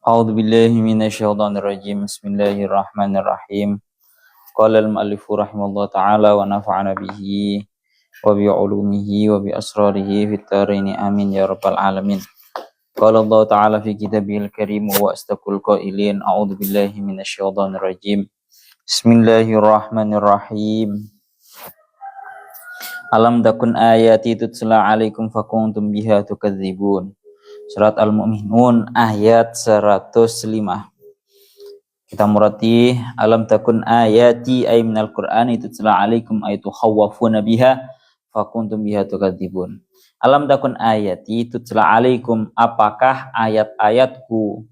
A'udzu billahi minasyaitonir rajim. Bismillahirrahmanirrahim. Qala al-mu'allifu rahimallahu ta'ala wa nafa'ana bihi wa bi 'ulumihi wa bi asrarihi fit dharain amin ya rabbal alamin. Qala Allah ta'ala fi kitabihil karim wa astaqul qailin a'udzu billahi minasyaitonir rajim. Bismillahirrahmanirrahim. Alam takun ayati tutla 'alaikum fakuntum biha tukadzibun. Surat Al-Mu'minun ayat 105. Kita murati alam takun ayati ay minal Qur'ani tutla 'alaikum ay tukhawwafuna biha fakuntum biha tukadzibun. Alam takun ayati tutla 'alaikum, apakah ayat-ayatku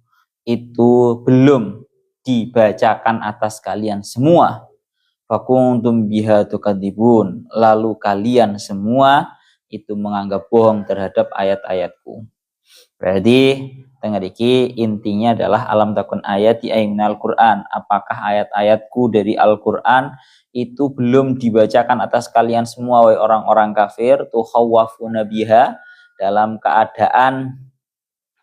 itu belum dibacakan atas kalian semua? Fakuntum biha tukadzibun, lalu kalian semua itu menganggap bohong terhadap ayat-ayatku. Berarti tengah iki intinya adalah alam takun ayati minal Quran, apakah ayat-ayatku dari Al-Quran itu belum dibacakan atas kalian semua wahai orang-orang kafir, tukhawwafuna biha, dalam keadaan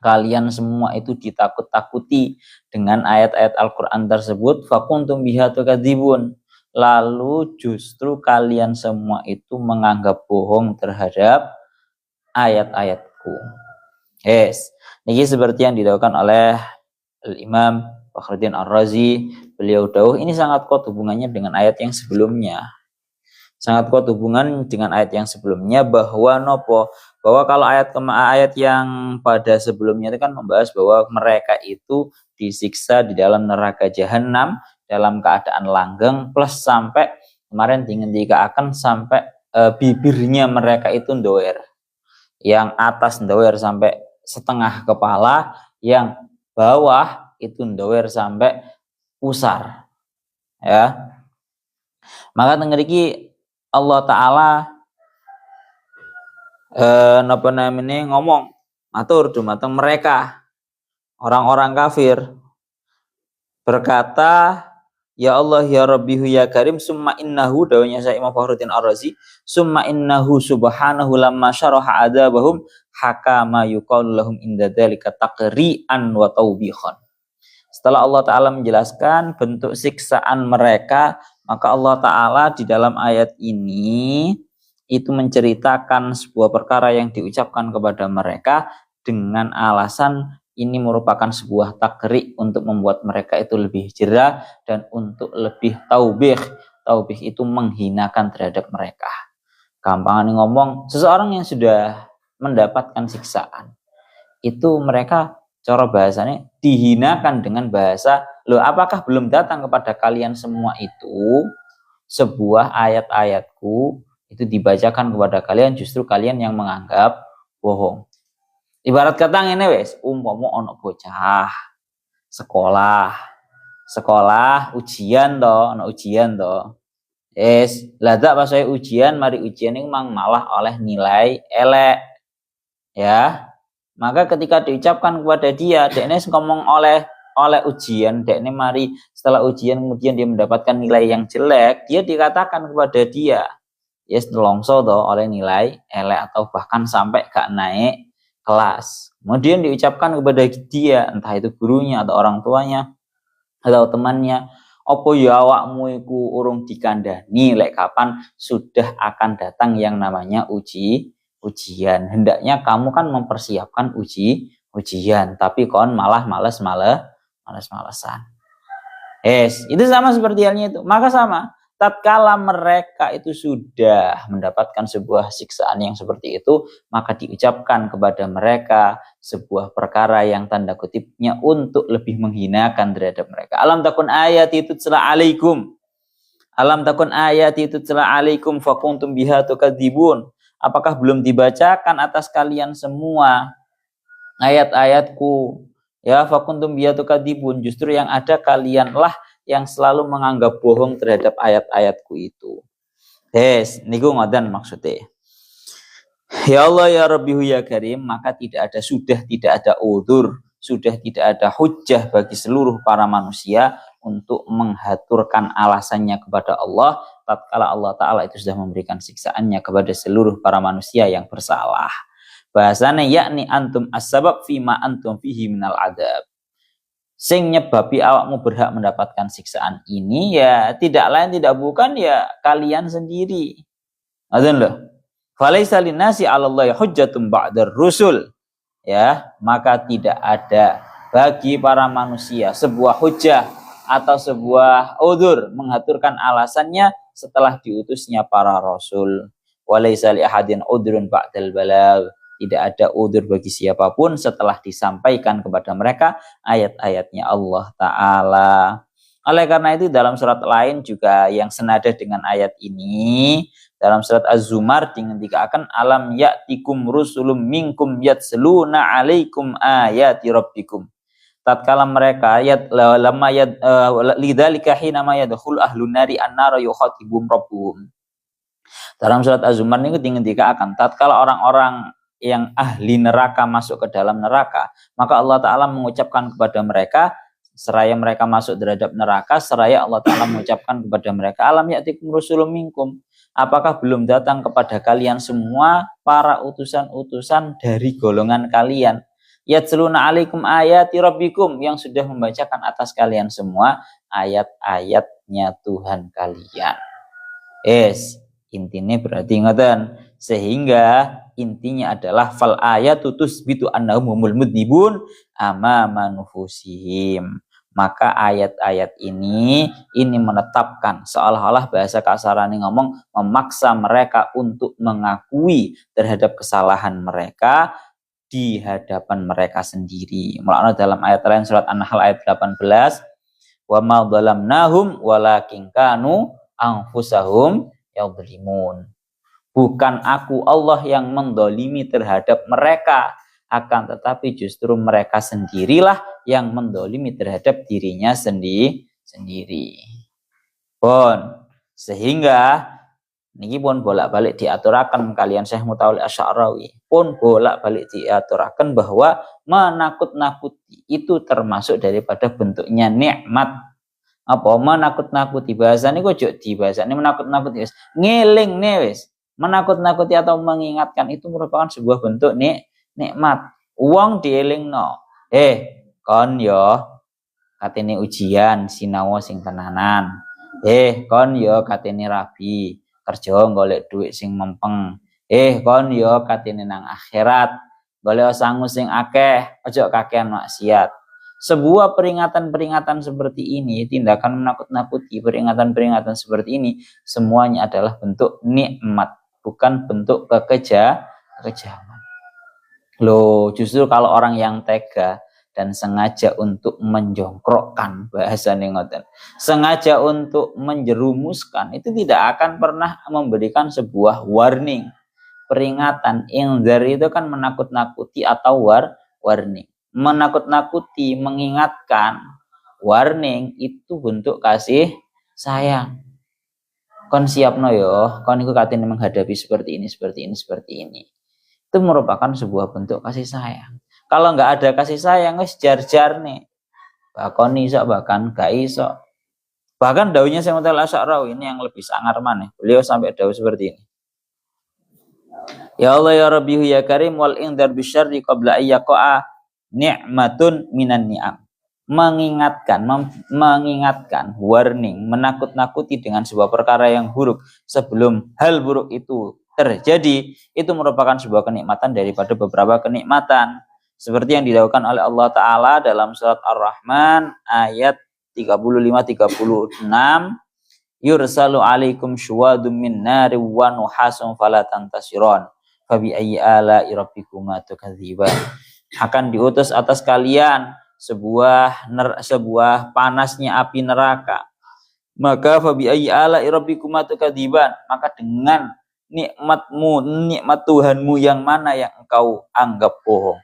kalian semua itu ditakut-takuti dengan ayat-ayat Al-Quran tersebut. Fakuntum biha tukadzibun, lalu justru kalian semua itu menganggap bohong terhadap ayat-ayatku. Yes, ini seperti yang dilakukan oleh Al-Imam Fakhruddin Ar-Razi. Beliau dawuh ini sangat kuat hubungannya dengan ayat yang sebelumnya. Sangat kuat hubungan dengan ayat yang sebelumnya bahwa kalau ayat yang pada sebelumnya itu kan membahas bahwa mereka itu disiksa di dalam neraka jahanam dalam keadaan langgeng, plus sampai kemarin akan sampai bibirnya mereka itu ndower. Yang atas ndower sampai setengah kepala, yang bawah itu ndower sampai pusar, ya. Maka tengeriki Allah Ta'ala ngomong matur dumateng mereka orang-orang kafir, berkata, ya Allah ya Rabbihu ya Karim, summa innahu, dawanya saya Imam Fakhruddin Ar-Razi, summa innahu subhanahu lamma syaraha adzabahum hakama yuqalu lahum inda dzalika taqri'an wa taubihan. Setelah Allah Ta'ala menjelaskan bentuk siksaan mereka, maka Allah Ta'ala di dalam ayat ini itu menceritakan sebuah perkara yang diucapkan kepada mereka dengan alasan ini merupakan sebuah takri untuk membuat mereka itu lebih jera dan untuk lebih taubih. Taubih itu menghinakan terhadap mereka. Gampangan ngomong, seseorang yang sudah mendapatkan siksaan, itu mereka cara bahasanya dihinakan dengan bahasa, loh apakah belum datang kepada kalian semua itu sebuah ayat-ayatku itu dibacakan kepada kalian, justru kalian yang menganggap bohong. Ibarat kata ngene wis, umpama ana bocah sekolah ujian to, ana ujian to. Lah dak pas ujian, mari ujian ini malah oleh nilai elek. Ya. Maka ketika diucapkan kepada dia, dekne ngomong oleh ujian, dekne mari setelah ujian kemudian dia mendapatkan nilai yang jelek, dia dikatakan kepada dia, yes nelongso to oleh nilai elek atau bahkan sampai gak naik kelas. Kemudian diucapkan kepada dia, entah itu gurunya atau orang tuanya atau temannya, opo ya awakmu iku urung dikandani lek kapan sudah akan datang yang namanya ujian. Hendaknya kamu kan mempersiapkan ujian, tapi kon malah males-malesan. Itu sama seperti halnya itu. Maka sama, tatkala mereka itu sudah mendapatkan sebuah siksaan yang seperti itu, maka diucapkan kepada mereka sebuah perkara yang tanda kutipnya untuk lebih menghinakan terhadap mereka. Alam takun ayati tutla 'alaikum. Alam takun ayati tutla 'alaikum fakuntum biha tukadzibun. Apakah belum dibacakan atas kalian semua ayat-ayatku? Ya, fakuntum biha tukadzibun, justru yang ada kalianlah yang selalu menganggap bohong terhadap ayat-ayatku itu. Niku ngoten maksudnya. Ya Allah ya Rabbihu ya Karim, maka tidak ada udzur, sudah tidak ada hujjah bagi seluruh para manusia untuk menghaturkan alasannya kepada Allah tatkala Allah Ta'ala itu sudah memberikan siksaannya kepada seluruh para manusia yang bersalah. Bahasanya yakni antum as-sabab fima antum fihi minal adab. Sing nyebabi awakmu berhak mendapatkan siksaan ini ya tidak lain tidak bukan ya kalian sendiri. Azan loh. Falaisa linnasi 'alallahi hujjatun ba'dar rusul. Ya, maka tidak ada bagi para manusia sebuah hujah atau sebuah udzur mengaturkan alasannya setelah diutusnya para rasul. Walaisa li ahadin udhrun ba'dal balagh. Tidak ada udzur bagi siapapun setelah disampaikan kepada mereka ayat-ayatnya Allah Ta'ala. Oleh karena itu dalam surat lain juga yang senada dengan ayat ini, dalam surat Az-Zumar dikatakan alam ya'tikum rusulum minkum yatsluna 'alaikum ayati rabbikum. Tatkala mereka lama lidzalika hina ma yadkhul ahlun nari an-nar yukhatibum rabbuhum. Dalam surat Az-Zumar ini dikatakan tatkala orang-orang yang ahli neraka masuk ke dalam neraka, maka Allah Ta'ala mengucapkan kepada mereka, seraya mereka masuk terhadap neraka, seraya Allah Ta'ala mengucapkan kepada mereka, alam ya'tikum rusulun minkum, apakah belum datang kepada kalian semua para utusan-utusan dari golongan kalian, yatsluna 'alaikum ayati rabbikum, yang sudah membacakan atas kalian semua ayat-ayatnya Tuhan kalian. Intinya berarti ngoten, sehingga intinya adalah fal ayatu tusbitu annahum humul mudnibun amama nufusihim. Maka ayat-ayat ini menetapkan seolah-olah bahasa kasaran ngomong memaksa mereka untuk mengakui terhadap kesalahan mereka di hadapan mereka sendiri. Mulanya dalam ayat lain surat An-Nahl ayat 18, wa ma dhalamnahum walakin kanu anfusahum yadhlimun. Bukan aku Allah yang mendolimi terhadap mereka, akan tetapi justru mereka sendirilah yang mendolimi terhadap dirinya sendiri. Pun sehingga niki pun bolak-balik diaturakan kalian Syekh Mutawalli Asy'arawi pun bolak-balik diaturakan bahwa menakut-nakuti itu termasuk daripada bentuknya nikmat. Apa menakut-nakuti bahasane kok ojo dibahasane menakut-nakuti wis ngelingne wis. Menakut-nakuti atau mengingatkan itu merupakan sebuah bentuk nikmat. Wong dielingno. Kon yo katene ujian sinau sing tenanan. Kon yo katene rabi kerja golek duit sing mempeng. Kon yo katene nang akhirat golek sangu sing akeh, ojo kakean maksiat. Sebuah peringatan-peringatan seperti ini, tindakan menakut-nakuti, peringatan-peringatan seperti ini, semuanya adalah bentuk nikmat, bukan bentuk kekejaman. Loh, justru kalau orang yang tega dan sengaja untuk menjongkrokkan, bahasa ngoten, sengaja untuk menjerumuskan, itu tidak akan pernah memberikan sebuah warning, peringatan. Inzar itu kan menakut-nakuti atau warning. Menakut-nakuti, mengingatkan, warning itu bentuk kasih sayang. Kon siapno yo, kon iku katene menghadapi seperti ini. Itu merupakan sebuah bentuk kasih sayang. Kalau nggak ada kasih sayang, wis jar-jar nih. Bahkan iso, bahkan gak iso. Bahkan daunnya Syekh Mutawalli Asy'arawi ini yang lebih sangar maneh. Beliau sampai daun seperti ini. Ya Allah ya Rabbihu ya Karim wal indar bisyarri qabla ayyaqa'a ni'matun minan ni'am. Mengingatkan, warning, menakut-nakuti dengan sebuah perkara yang buruk sebelum hal buruk itu terjadi, itu merupakan sebuah kenikmatan daripada beberapa kenikmatan. Seperti yang dilakukan oleh Allah Ta'ala dalam surat Ar-Rahman ayat 35-36, yursalu alaikum syuwadum min nari wa nuhasum fala tantasiron fabi ayyi ala'i rabbikuma tukadziban. Akan diutus atas kalian sebuah panasnya api neraka. Maka fabi ayyi ala'i rabbikuma tukadziban, maka dengan nikmat Tuhanmu yang mana yang engkau anggap bohong.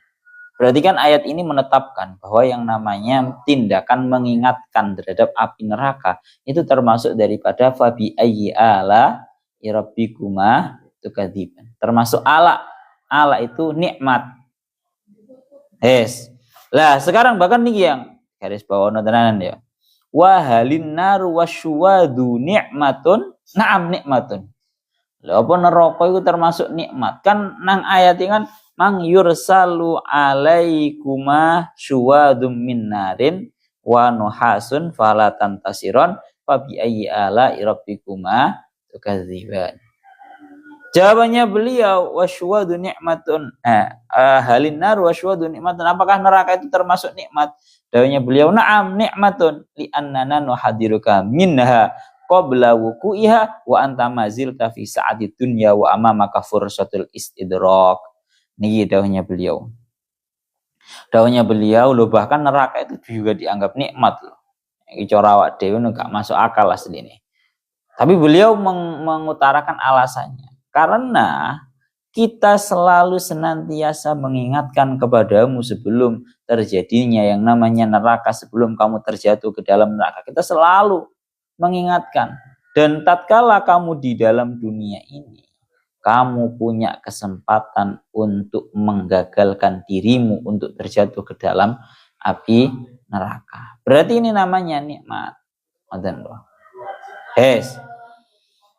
Berarti kan ayat ini menetapkan bahwa yang namanya tindakan mengingatkan terhadap api neraka itu termasuk daripada fabi ayyi ala'i rabbikuma tukadziban. Termasuk ala itu nikmat. Lah sekarang bahkan nih yang garis bawah tenanan ya. Wa halin nar wasyuwadu ni'matun, na'am nikmatun. Lah apa neraka itu termasuk nikmat? Kan nang ayat ini kan mang yursalu alaikuma syuwadum min narin wa nuhasun fala tantasiron fa bi ayyi ala'i rabbikuma tukadziban. Jawabannya beliau wasyawadu nikmatun halin nar wasyawadu nikmatun, apakah neraka itu termasuk nikmat? Jawabannya beliau na'am nikmatun li annana nuhadiruka minha qabla wuku'iha wa anta mazilta fi sa'ati dunya wa amamaka fursatul istidrak. Niki dawuhnya beliau. Dawuhnya beliau loh, bahkan neraka itu juga dianggap nikmat loh. Iki cara awak dhewe gak masuk akal asline. Tapi beliau mengutarakan alasannya. Karena kita selalu senantiasa mengingatkan kepadamu sebelum terjadinya yang namanya neraka, sebelum kamu terjatuh ke dalam neraka. Kita selalu mengingatkan. Dan tatkala kamu di dalam dunia ini, kamu punya kesempatan untuk menggagalkan dirimu untuk terjatuh ke dalam api neraka. Berarti ini namanya nikmat.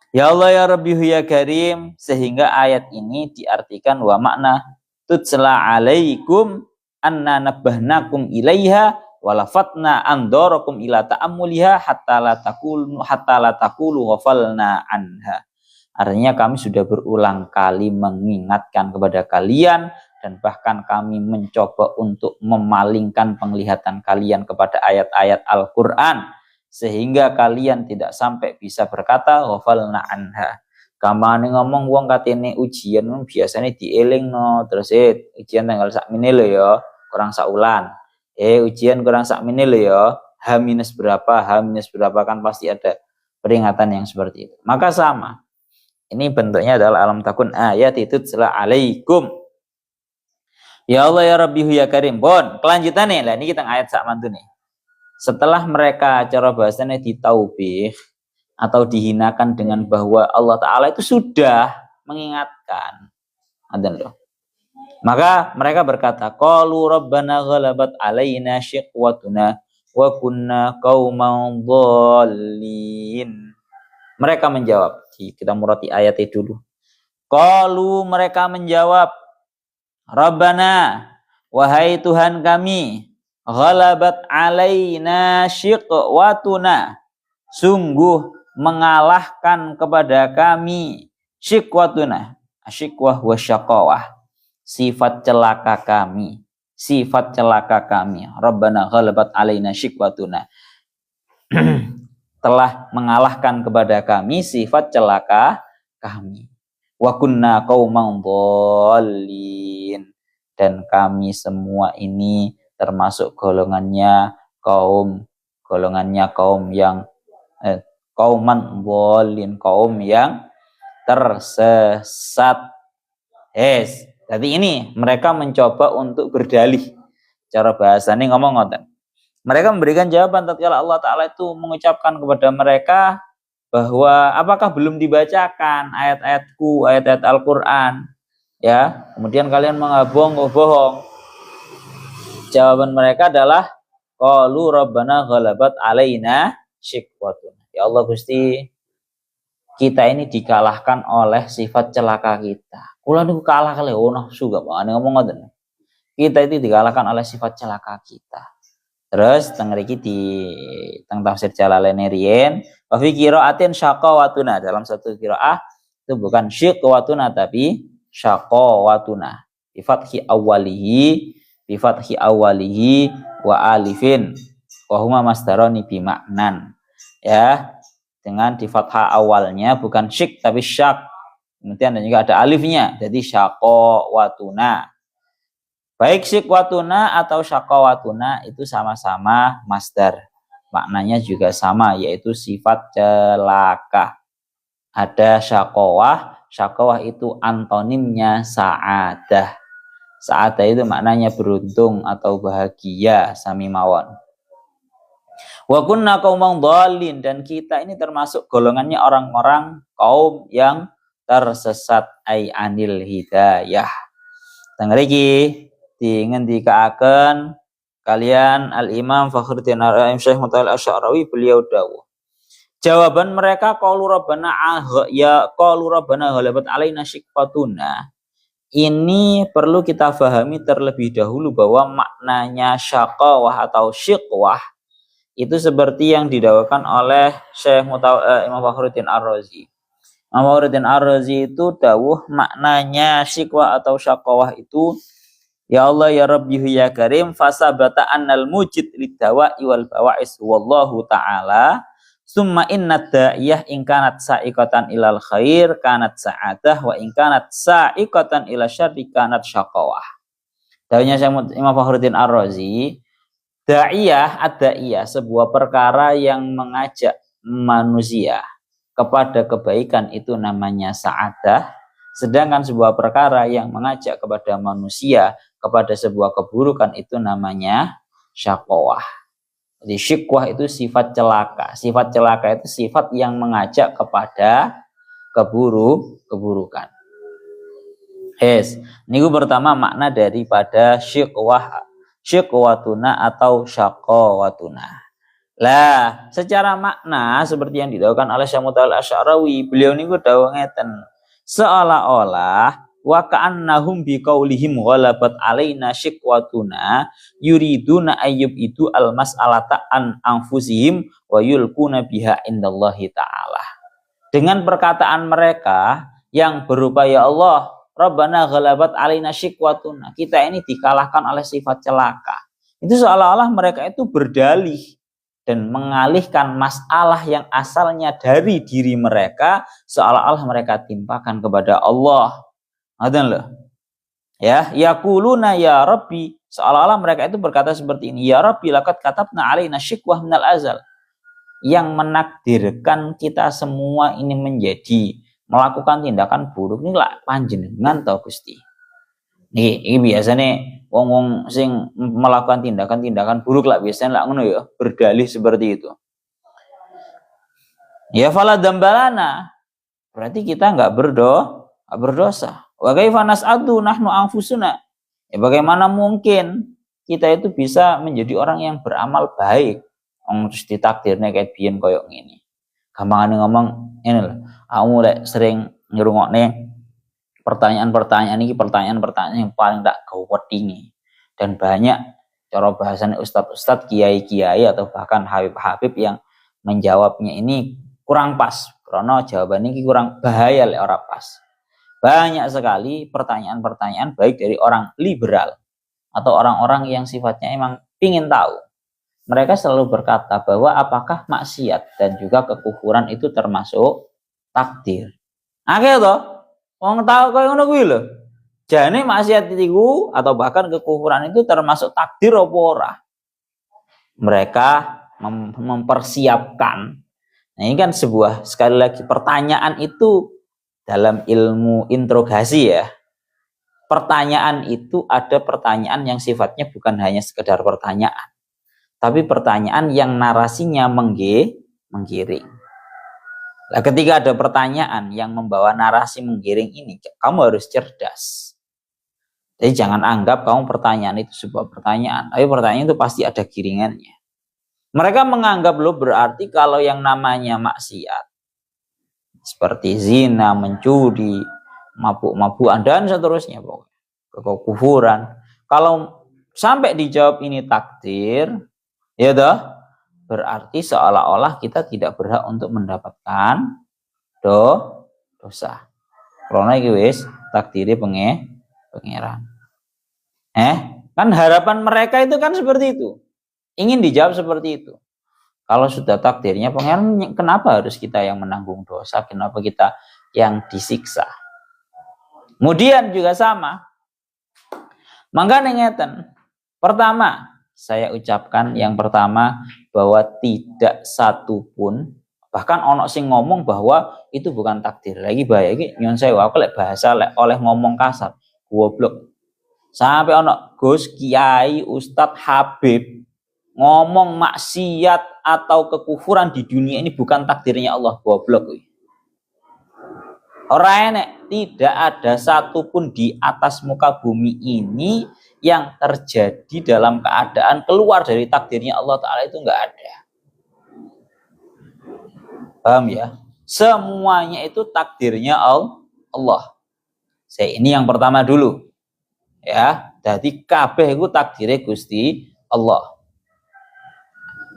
Ya Allah ya Rabbi ya Karim, sehingga ayat ini diartikan wa makna tutsla alaikum anna nabbahnakum ilaiha walafatna andarakum ila ta'ammuliha hatta la taqulu ghafalna anha. Artinya kami sudah berulang kali mengingatkan kepada kalian dan bahkan kami mencoba untuk memalingkan penglihatan kalian kepada ayat-ayat Al-Qur'an sehingga kalian tidak sampai bisa berkata ghafalna anha. Kamane ngomong wong katene ujian biasanya dielingno terus ujian tanggal sakmene lho ya, kurang saulan. Ujian kurang sakmene lho ya, H- berapa kan pasti ada peringatan yang seperti itu. Maka sama. Ini bentuknya adalah alam takun ayat itu telah alaikum. Ya Allah ya Rabbi ya Karim. Bon, kelanjutannya lah ini kita ayat sak mantu nih. Setelah mereka cara bahasanya ditaubih atau dihinakan dengan bahwa Allah Ta'ala itu sudah mengingatkan. Maka mereka berkata, qalu rabbana ghalabat alaina syiqwatuna wa kunna qauman dhalin. Mereka menjawab, kita murati ayatnya dulu. Qalu mereka menjawab, Rabbana, wahai Tuhan kami, ghalabat alaina syiqwatuna, sungguh mengalahkan kepada kami syiqwatuna, syiqwah wa syaqawah, sifat celaka kami, Rabbana ghalabat alaina syiqwatuna, telah mengalahkan kepada kami sifat celaka kami. Wa kunna qauman dhalin, dan kami semua ini termasuk golongannya kaum yang kauman dhalin, kaum yang tersesat. Jadi ini mereka mencoba untuk berdalih. Cara bahasanya ngomong ngoten. Mereka memberikan jawaban tatkala Allah Ta'ala itu mengucapkan kepada mereka bahwa apakah belum dibacakan ayat-ayatku, ayat-ayat Al-Quran, ya, kemudian kalian bohong. Jawaban mereka adalah qalu rabbana ghalabat alaina syiqwatuna. Ya Allah Gusti, kita ini dikalahkan oleh sifat celaka kita. Kula niku kalah kali nafsu gak Pak ngomong ngoten. Kita itu dikalahkan oleh sifat celaka kita. Terus teng mriki teng tafsir Jalalain riyen wa fi qiraatin syaqawatuna, dalam satu qiraah itu bukan syiqwatuna tapi syaqawatuna bi fathi awwalihi wa alifin wa huma masdarani bi maknan, ya, dengan di fathah awalnya bukan syik tapi syak, kemudian dan juga ada alifnya jadi syaqawatuna. Baik syiqwatuna atau syaqawatuna itu sama-sama masdar. Maknanya juga sama, yaitu sifat celaka. Ada syaqawah itu antonimnya sa'adah. Sa'adah itu maknanya beruntung atau bahagia, sami mawon. Wa kunna qauman dhalin, dan kita ini termasuk golongannya orang-orang kaum yang tersesat ai anil hidayah. Teng mriki dingendikaken kalian Al-Imam Fakhruddin Ar-Razi Syekh Mutawalli Asy-Sya'rawi, beliau dawuh. Jawaban mereka qalu rabbana ghalabat alaina syiqwatuna. Ini perlu kita pahami terlebih dahulu bahwa maknanya syaqawah atau syiqwah itu seperti yang didakwakan oleh Syekh Imam Fakhruddin Ar-Razi. Imam Fakhruddin Ar-Razi itu dawuh maknanya syikwa atau syakawah itu, ya Allah ya Rabbi ya Karim fasabata annal mujid lidawa'i wal bawa'is wallahu ta'ala summa inna da'iyah in kanat sa'iqatan ilal khair kanat sa'adah wa in kanat sa'iqatan ila syarri kanat syakawah. Dawuhnya Imam Fakhruddin Ar-Razi, da'iyah ad-da'iyah sebuah perkara yang mengajak manusia kepada kebaikan itu namanya sa'adah, sedangkan sebuah perkara yang mengajak kepada manusia kepada sebuah keburukan itu namanya syakawah. Jadi syikwah itu sifat celaka. Sifat celaka itu sifat yang mengajak kepada keburukan. Ini pertama makna daripada syikwatuna atau syakawatuna. Lah, secara makna seperti yang didakwakan oleh Syekh Mutawalli Asy'arawi, beliau niku dawuh ngeten, seolah-olah wa ka'annahum biqaulihim ghalabat alaina syikwatuna yuriduna ayyub itu almas'alata an anfusihim wa yulquna biha indallahi ta'ala. Dengan perkataan mereka yang berupa ya Allah Rabbana ghalabat alaina syikwatuna, kita ini dikalahkan oleh sifat celaka. Itu seolah-olah mereka itu berdalih dan mengalihkan masalah yang asalnya dari diri mereka, seolah-olah mereka timpakan kepada Allah. Ada loh. Ya, yaquluna ya Rabbi, seolah-olah mereka itu berkata seperti ini, ya Rabbi laqad katabna alaina syikwah minal azal. Yang menakdirkan kita semua ini menjadi melakukan tindakan buruk ini lah panjenengan tau Gusti. Ini biasanya wong-wong sing melakukan tindakan-tindakan buruk lah biasanya lah ngono ya, berdalih seperti itu. Ya fala dambalana, berarti kita enggak berdosa. Wa kaifa nas'adu nahnu anfusuna. Ya bagaimana mungkin kita itu bisa menjadi orang yang beramal baik terus ditakdirnya kayak biyen koyok ngene. Gampangane ngomong ini loh. Aku mulai sering ngerungokne pertanyaan-pertanyaan ini pertanyaan-pertanyaan yang paling tak gawedingi dan banyak cara bahasan ustadz-ustadz, kiai-kiai atau bahkan habib-habib yang menjawabnya ini kurang pas karena jawaban ini kurang bahaya lek ora pas. Banyak sekali pertanyaan-pertanyaan baik dari orang liberal atau orang-orang yang sifatnya emang pingin tahu. Mereka selalu berkata bahwa apakah maksiat dan juga kekufuran itu termasuk takdir. Oke toh, wong tahu koyo ngono kuwi lho. Jane maksiat itu atau bahkan kekufuran itu termasuk takdir apa ora? Mereka mempersiapkan. Nah, ini kan sebuah sekali lagi pertanyaan itu dalam ilmu interogasi ya. Pertanyaan itu ada pertanyaan yang sifatnya bukan hanya sekedar pertanyaan, tapi pertanyaan yang narasinya menggiring. Nah, ketika ada pertanyaan yang membawa narasi menggiring ini, kamu harus cerdas. Jadi jangan anggap kamu pertanyaan itu sebuah pertanyaan, tapi pertanyaan itu pasti ada giringannya. Mereka menganggap loh berarti kalau yang namanya maksiat, seperti zina, mencuri, mabuk-mabukan dan seterusnya, kekufuran, kalau sampai dijawab ini takdir, ya toh, berarti seolah-olah kita tidak berhak untuk mendapatkan dosa. Karena iki wis takdire pangeran. Kan harapan mereka itu kan seperti itu. Ingin dijawab seperti itu. Kalau sudah takdirnya pangeran, kenapa harus kita yang menanggung dosa? Kenapa kita yang disiksa? Kemudian juga sama. Mangga ngeten. Pertama, saya ucapkan yang pertama bahwa tidak satu pun, bahkan ono sing ngomong bahwa itu bukan takdir. Lagi bahaya iki nyon sewu aku lek bahasa lek oleh ngomong kasar, goblok. Sampai ono Gus, Kiai, Ustadz, Habib ngomong maksiat atau kekufuran di dunia ini bukan takdirnya Allah, goblok kuwi. Ora enek, tidak ada satupun di atas muka bumi ini yang terjadi dalam keadaan keluar dari takdirnya Allah Ta'ala, itu enggak ada. Paham ya? Semuanya itu takdirnya Allah. Ini yang pertama dulu. Ya, jadi kabeh itu takdirnya Gusti Allah.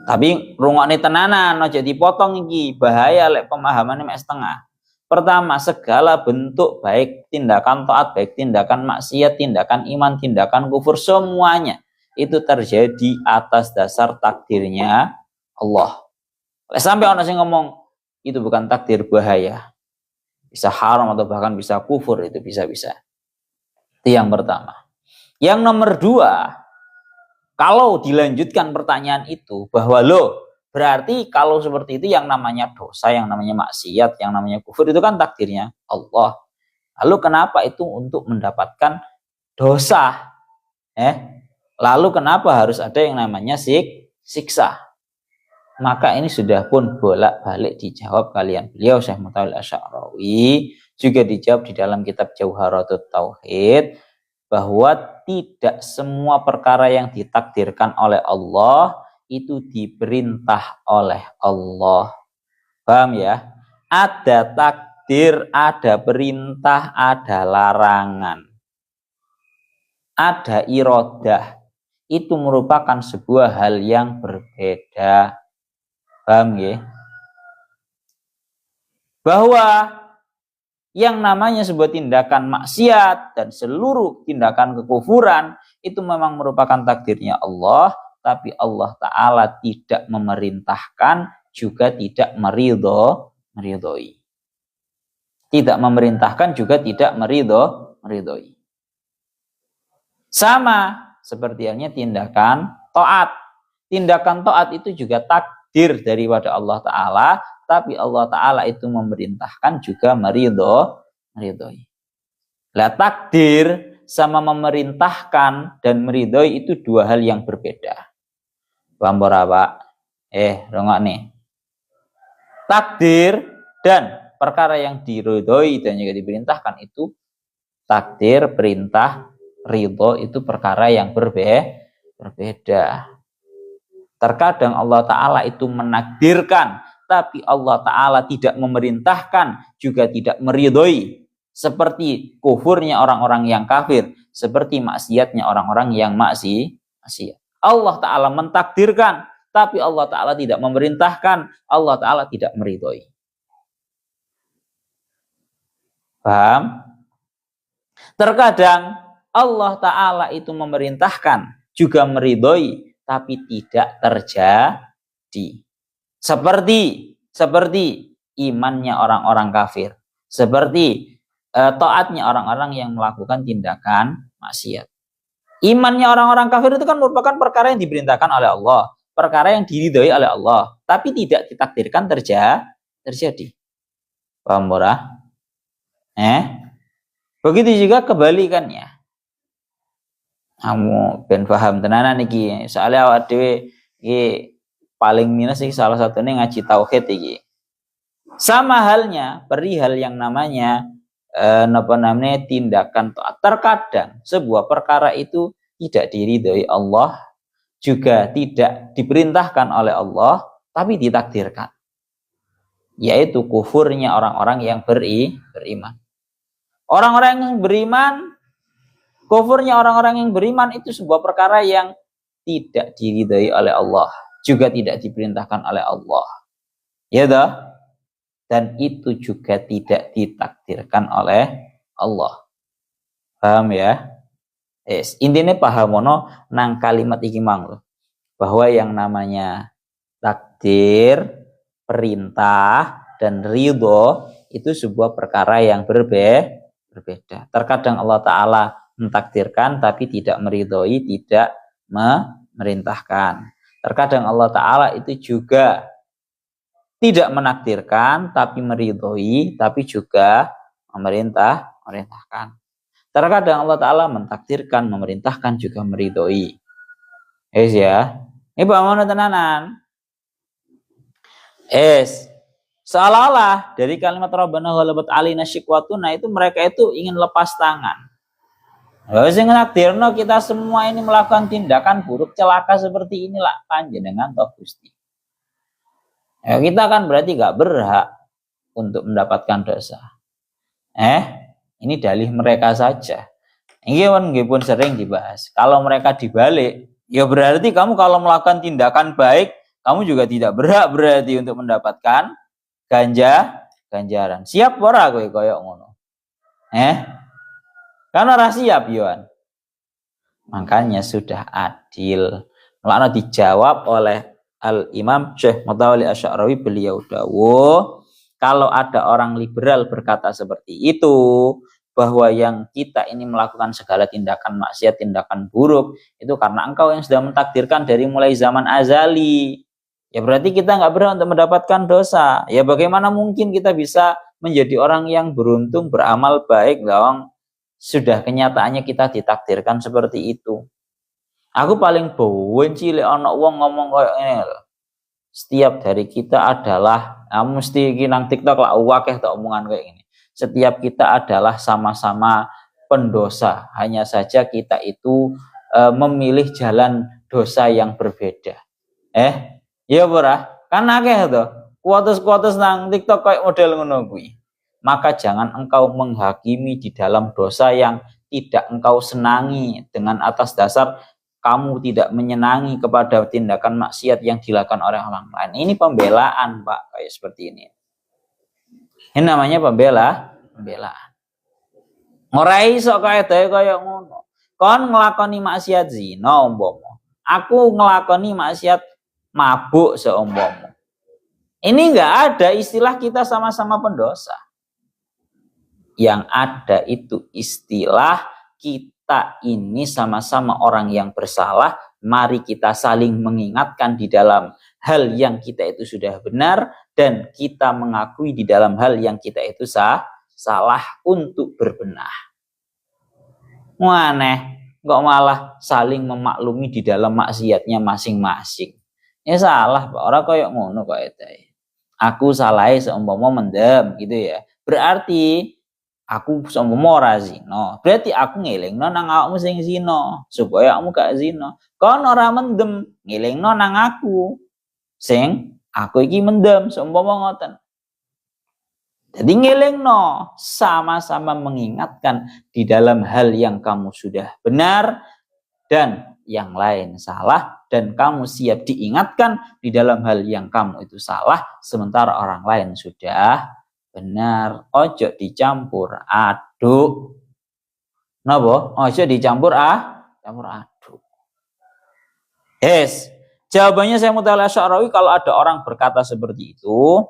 Tapi rungokne tenanan, aja dipotong iki, bahaya lek pemahamannya mek setengah. Pertama, segala bentuk baik tindakan taat, baik tindakan maksiat, tindakan iman, tindakan kufur, semuanya itu terjadi atas dasar takdirnya Allah. Sampai orang yang ngomong itu bukan takdir, bahaya. Bisa haram atau bahkan bisa kufur, itu bisa-bisa. Itu yang pertama. Yang nomor dua, kalau dilanjutkan pertanyaan itu, bahwa berarti kalau seperti itu yang namanya dosa, yang namanya maksiat, yang namanya kufur itu kan takdirnya Allah. Lalu kenapa itu untuk mendapatkan dosa? Lalu kenapa harus ada yang namanya siksa? Maka ini sudah pun bolak-balik dijawab kalian. Beliau Syekh Mutawalli Asy'arawi juga dijawab di dalam kitab Jauharatut Tauhid bahwa tidak semua perkara yang ditakdirkan oleh Allah itu diperintah oleh Allah. Paham ya? Ada takdir, ada perintah, ada larangan. Ada iradah. Itu merupakan sebuah hal yang berbeda. Paham ya? Bahwa yang namanya sebuah tindakan maksiat dan seluruh tindakan kekufuran itu memang merupakan takdirnya Allah, tapi Allah Ta'ala tidak memerintahkan, juga tidak meridhoi. Tidak memerintahkan, juga tidak meridhoi. Sama seperti halnya tindakan taat. Tindakan taat itu juga takdir daripada Allah Ta'ala, tapi Allah Ta'ala itu memerintahkan juga meridhoi. Lah takdir sama memerintahkan dan meridhoi itu dua hal yang berbeda. Paham ora, Pak? Rongok nih. Takdir dan perkara yang diridhoi dan juga diperintahkan itu takdir, perintah, ridho itu perkara yang berbeda. Terkadang Allah Ta'ala itu menakdirkan, tapi Allah Ta'ala tidak memerintahkan, juga tidak meridhoi. Seperti kufurnya orang-orang yang kafir, seperti maksiatnya orang-orang yang maksiat. Allah Ta'ala mentakdirkan, tapi Allah Ta'ala tidak memerintahkan, Allah Ta'ala tidak meridhoi. Paham? Terkadang Allah Ta'ala itu memerintahkan, juga meridhoi, tapi tidak terjadi. Seperti imannya orang-orang kafir, seperti taatnya orang-orang yang melakukan tindakan maksiat. Imannya orang-orang kafir itu kan merupakan perkara yang diperintahkan oleh Allah, perkara yang diridhoi oleh Allah, tapi tidak ditakdirkan terjadi. Paham ora? Begitu juga kebalikannya. Kamu ben paham tenanan iki, soalnya awak dhewe iki paling minus iki salah satunya ngaji tauhid iki. Sama halnya perihal yang namanya tindakan taat. Terkadang sebuah perkara itu tidak diridhoi Allah, juga tidak diperintahkan oleh Allah, tapi ditakdirkan. Yaitu kufurnya orang-orang yang beriman. Orang-orang yang beriman, kufurnya orang-orang yang beriman itu sebuah perkara yang tidak diridhoi oleh Allah, juga tidak diperintahkan oleh Allah. Ya toh? Dan itu juga tidak ditakdirkan oleh Allah. Paham ya? Intinya pahamono nang kalimat iki mang, bahwa yang namanya takdir, perintah, dan ridho itu sebuah perkara yang berbeda. Terkadang Allah Ta'ala mentakdirkan tapi tidak meridhoi, tidak memerintahkan. Terkadang Allah Ta'ala itu juga tidak menakdirkan tapi meridhoi, tapi juga memerintahkan. Terkadang Allah Ta'ala mentakdirkan, memerintahkan, juga meridhoi. Ya. Ini bagaimana tenanan? Seolah-olah dari kalimat Rabbana ghalabat alaina syiqwatuna itu mereka itu ingin lepas tangan. Sing nakdirno kita semua ini melakukan tindakan buruk celaka seperti inilah panjenengan toh Gusti. Ya, kita kan berarti gak berhak untuk mendapatkan dosa. Ini dalih mereka saja. Ini pun sering dibahas. Kalau mereka dibalik, ya berarti kamu kalau melakukan tindakan baik, kamu juga tidak berhak berarti untuk mendapatkan ganjaran. Siap ora kowe koyok ngono? Kan ora siap Yohan. Makanya sudah adil. Makanya dijawab oleh Al-Imam Syekh Mutawalli Asy'arawi, beliau dawuh, kalau ada orang liberal berkata seperti itu, bahwa yang kita ini melakukan segala tindakan maksiat, tindakan buruk, itu karena engkau yang sudah mentakdirkan dari mulai zaman azali. Ya berarti kita nggak berhak untuk mendapatkan dosa. Ya bagaimana mungkin kita bisa menjadi orang yang beruntung, beramal baik, dong? Sudah kenyataannya kita ditakdirkan seperti itu. Aku paling benci lek ana wong ngomong koyo ngene lho. Setiap dari kita adalah, mesti iki nang TikTok lah akeh tok omongan kayak gini. Setiap kita adalah sama-sama pendosa. Hanya saja kita itu memilih jalan dosa yang berbeda. Iya ora? Kan akeh to. Kuotes-kuotes nang TikTok kayak model ngono kuwi. Maka jangan engkau menghakimi di dalam dosa yang tidak engkau senangi dengan atas dasar kamu tidak menyenangi kepada tindakan maksiat yang dilakukan oleh orang lain. Ini pembelaan, Pak, kayak seperti ini. Ini namanya pembelaan. Ora iso kaedahe kaya ngono. Kon nglakoni maksiat zina umpama. Aku nglakoni maksiat mabuk seumpama. Ini enggak ada istilah kita sama-sama pendosa. Yang ada itu istilah kita ini sama-sama orang yang bersalah. Mari kita saling mengingatkan di dalam hal yang kita itu sudah benar, dan kita mengakui di dalam hal yang kita itu salah untuk berbenah. Aneh, kok malah saling memaklumi di dalam maksiatnya masing-masing. Ya salah, Pak. Orang kayak ngono kok itu. Aku salah seumpama mendem gitu ya. Berarti aku seumpama ora zina. Berarti aku ngelingno nang awakmu sing zina supaya kamu gak zina. Kon ora mendem, ngelingno nang aku. Sing aku iki mendem seumpama ngoten. Jadi ngelingno, sama-sama mengingatkan di dalam hal yang kamu sudah benar dan yang lain salah, dan kamu siap diingatkan di dalam hal yang kamu itu salah sementara orang lain sudah benar. Ojo dicampur aduk. Napa? Ojo dicampur aduk. Jawabannya saya Mutawalli Asy'arawi, kalau ada orang berkata seperti itu,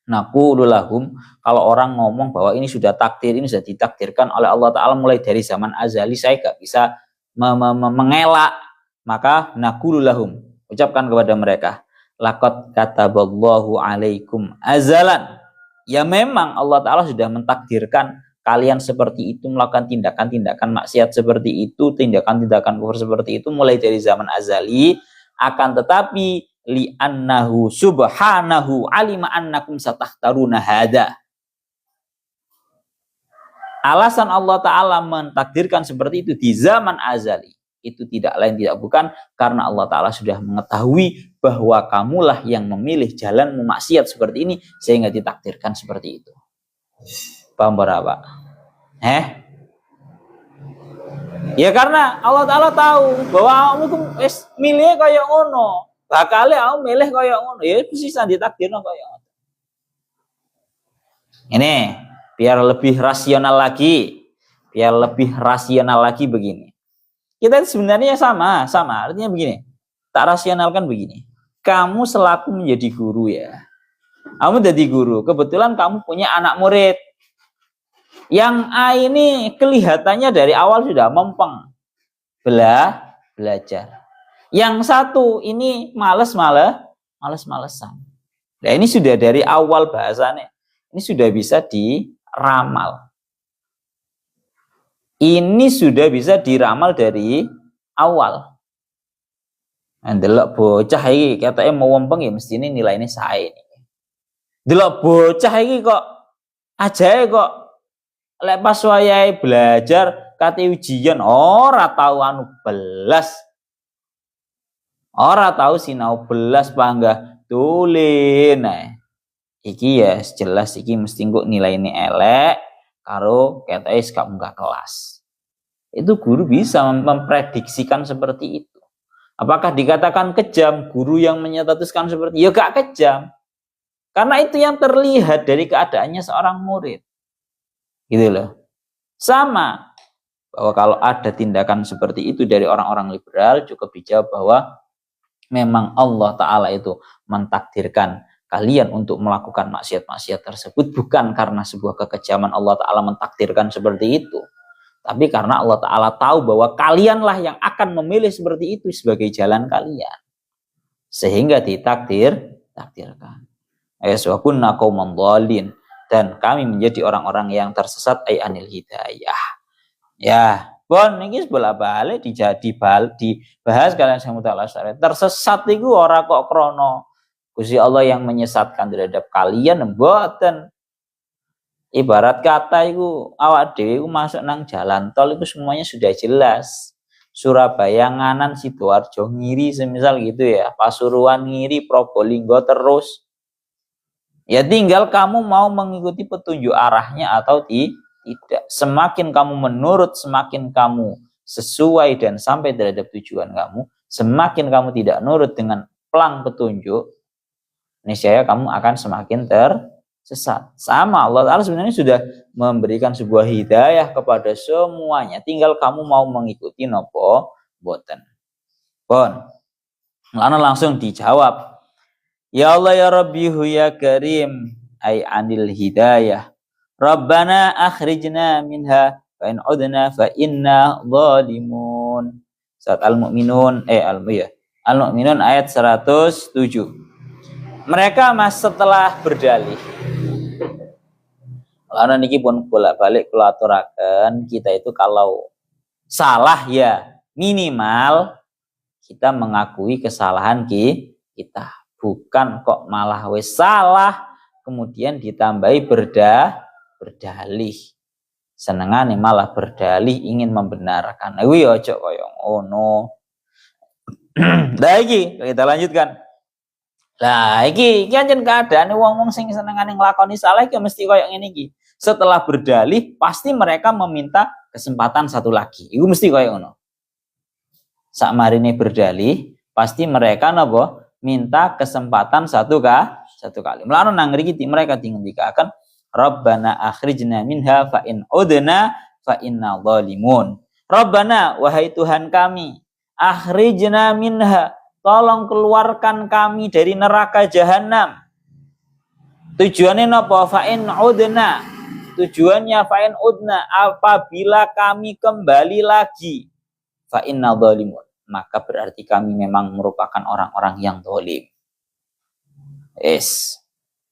naqulu lahum, kalau orang ngomong bahwa ini sudah takdir, ini sudah ditakdirkan oleh Allah Ta'ala mulai dari zaman azali, saya gak bisa mengelak, maka naqulu lahum, ucapkan kepada mereka, laqad kataballahu alaikum azalan. Ya memang Allah Ta'ala sudah mentakdirkan kalian seperti itu, melakukan tindakan-tindakan maksiat seperti itu, tindakan-tindakan kufur seperti itu mulai dari zaman azali. Akan tetapi li'annahu subhanahu alima annakum satahtaruna hada. Alasan Allah Ta'ala mentakdirkan seperti itu di zaman azali, itu tidak lain tidak bukan karena Allah Ta'ala sudah mengetahui bahwa kamulah yang memilih jalan memaksiat seperti ini, sehingga ditakdirkan seperti itu. Paham berapa? Ya karena Allah Ta'ala tahu bahwa kamu milih kayak ngono, bakal kamu milih kayak ngono, ya bisa ditakdirkan kayak ngono. Ini biar lebih rasional lagi, begini. Kita sebenarnya sama, artinya begini. Tak rasionalkan begini. Kamu selaku menjadi guru ya. Kamu jadi guru, kebetulan kamu punya anak murid. Yang A ini kelihatannya dari awal sudah mempeng. Belajar. Yang satu ini males-malesan. Nah, ini sudah dari awal bahasanya. Ini sudah bisa diramal. Ini sudah bisa diramal dari awal. Ndelok bocah iki katanya mau wempeng ya mesti ini nilainya sae. Ndelok bocah iki kok ajae kok lek pas wayahe belajar kate ujian ora tahu anu belas. Ora tahu sinau belas panggah tulen ae. Iki ya jelas iki mesti kok nilaine elek karo ketoke gak munggah kelas. Itu guru bisa memprediksikan seperti itu. Apakah dikatakan kejam guru yang menyatatuskan seperti ya gak kejam. Karena itu yang terlihat dari keadaannya seorang murid. Gitu loh. Sama bahwa kalau ada tindakan seperti itu dari orang-orang liberal cukup dijawab bahwa memang Allah Ta'ala itu mentakdirkan kalian untuk melakukan maksiat-maksiat tersebut bukan karena sebuah kekejaman Allah Ta'ala mentakdirkan seperti itu. Tapi karena Allah Ta'ala tahu bahwa kalianlah yang akan memilih seperti itu sebagai jalan kalian. Sehingga takdirkan. Ayaswakunna qauman dhalin. Dan kami menjadi orang-orang yang tersesat ay anil hidayah. Ya, bon, ini sebelah balik dibahas kalian yang mutalah syariat. Tersesat itu ora kok krono Gusti Allah yang menyesatkan terhadap kalian mboten. Ibarat kata itu awak dhewe iku masuk nang jalan tol itu semuanya sudah jelas. Surabaya nganan Sidoarjo ngiri semisal gitu ya, Pasuruan ngiri Probolinggo terus. Ya tinggal kamu mau mengikuti petunjuk arahnya atau tidak. Semakin kamu menurut, semakin kamu sesuai dan sampai terhadap tujuan kamu, semakin kamu tidak nurut dengan pelang petunjuk, niscaya kamu akan semakin tersesat. Sama Allah Ta'ala sebenarnya sudah memberikan sebuah hidayah kepada semuanya. Tinggal kamu mau mengikuti nopo boten. Bon. Langsung dijawab. Ya Allah ya Rabbihu ya Karim ay anil hidayah. Rabbana akhrijna minha fa in udna fa inna zalimun. Surat Al-Mu'minun Al-Mu'minun ayat 107. Mereka setelah berdalih. Lalu niki pun bolak-balik kula aturaken, kita itu kalau salah ya minimal kita mengakui kesalahan kita. Bukan kok malah wis salah kemudian ditambahi berdalih. Senengane malah berdalih ingin membenarkan. Kuwi aja kaya ngono. Lah iki kita lanjutkan. Lah iki anjen keadaane wong-wong sing senengane nglakoni salah iki mesti kaya ngene iki. Setelah berdalih pasti mereka meminta kesempatan satu lagi. Iku mesti kaya ngono. Sakmarine berdalih pasti mereka napa? Minta kesempatan satu kali. Mulane nang mriki mereka ngendikaken Rabbana akhrijna minha fa in udna fa inna zalimun. Rabbana wahai Tuhan kami, akhrijna minha, tolong keluarkan kami dari neraka jahanam. Tujuannya napa? Fa in udna. Tujuannya fa in udna, apabila kami kembali lagi. Fa inna zalimun. Maka berarti kami memang merupakan orang-orang yang zalim.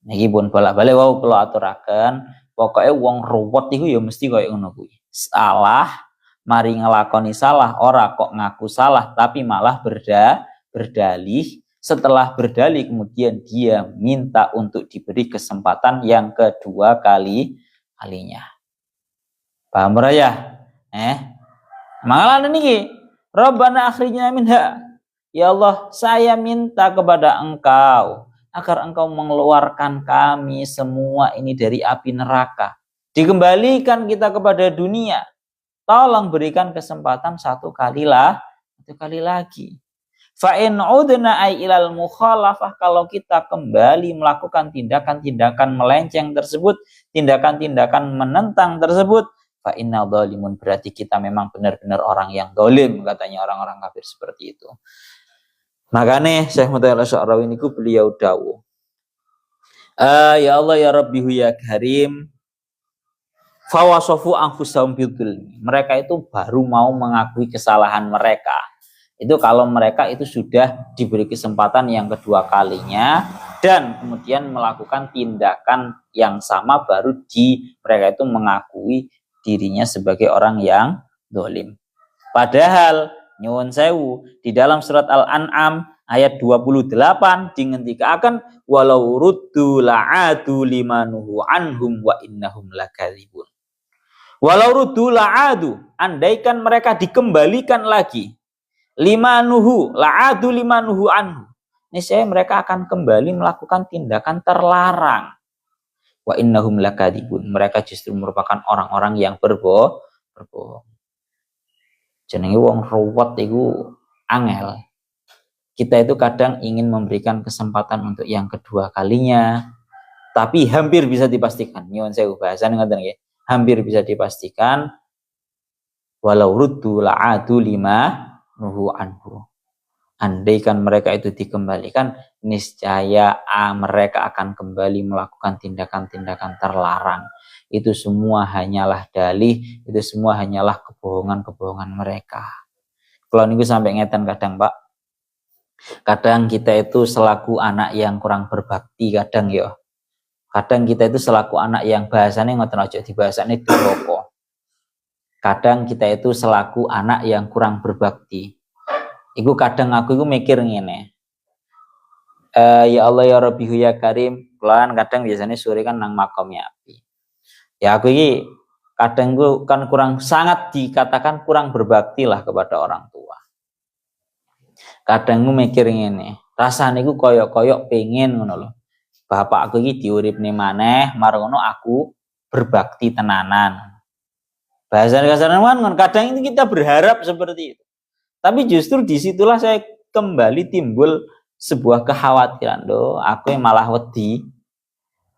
Niki pun bolak-balik wau kula aturaken, pokoke wong ruwet iku ya mesti koyo ngono kuwi. Salah, mari ngelakoni salah, ora kok ngaku salah tapi malah berdalih. Setelah berdalih kemudian dia minta untuk diberi kesempatan yang kedua kalinya. Paham ora ya? Malah niki Rabbana akhrijna minha. Ya Allah, saya minta kepada Engkau agar Engkau mengeluarkan kami semua ini dari api neraka. Dikembalikan kita kepada dunia. Tolong berikan kesempatan satu kali lagi. Fa in udna ay ilal mukhalafah, kalau kita kembali melakukan tindakan-tindakan melenceng tersebut, tindakan-tindakan menentang tersebut, fa inna zalimun, berarti kita memang benar-benar orang yang zalim, katanya orang-orang kafir seperti itu. Makanya Syekh Mutawalla Sya'rawi niku beliau dawuh, ya Allah ya Rabbihu ya Karim, fawasofu anfusahum bidulmi. Mereka itu baru mau mengakui kesalahan mereka. Itu kalau mereka itu sudah diberi kesempatan yang kedua kalinya dan kemudian melakukan tindakan yang sama, baru mereka itu mengakui dirinya sebagai orang yang zalim. Padahal nyuwun sewu di dalam surat Al-An'am ayat 28 dingendikaken walau ruddu la'adu limanuhu anhum wa innahum lakadzibun. Walau ruddu la'adu, andaikan mereka dikembalikan lagi, limanuhu la'adu limanuhu anhu, niscaya mereka akan kembali melakukan tindakan terlarang. Wa innahum lakadzibun, mereka justru merupakan orang-orang yang berbohong. Jenenge wong ruwet iku angel. kita itu kadang ingin memberikan kesempatan untuk yang kedua kalinya, tapi hampir bisa dipastikan, nyuwun sewu bahasan ngoten nggih, hampir bisa dipastikan walau ruddu la'adu lima nuhu anhu. Andaikan mereka itu dikembalikan, niscaya mereka akan kembali melakukan tindakan-tindakan terlarang. Itu semua hanyalah dalih, itu semua hanyalah kebohongan-kebohongan mereka. Kalau niku sampai ngeten kadang, Pak. Kadang kita itu selaku anak yang kurang berbakti kadang ya. Kadang kita itu selaku anak yang bahasanya ngoten aja dibahasane duraka. Kadang kita itu selaku anak yang kurang berbakti. Iku kadang aku mikir ngene. Ya Allah ya Rabbi ya Karim, pelan kadang biasanya sore kan nang makamnya api. Ya aku ini kadang gue kan sangat dikatakan kurang berbakti lah kepada orang tua. Kadang gue mikir ngene, rasane gue koyok-koyok pengen ngono loh. Bapak aku ini diuripne maneh, marono aku berbakti tenanan. Bahasa kasaran kan kadang itu kita berharap seperti itu. Tapi justru disitulah saya kembali timbul sebuah kekhawatiran. Loh, aku yang malah wedi.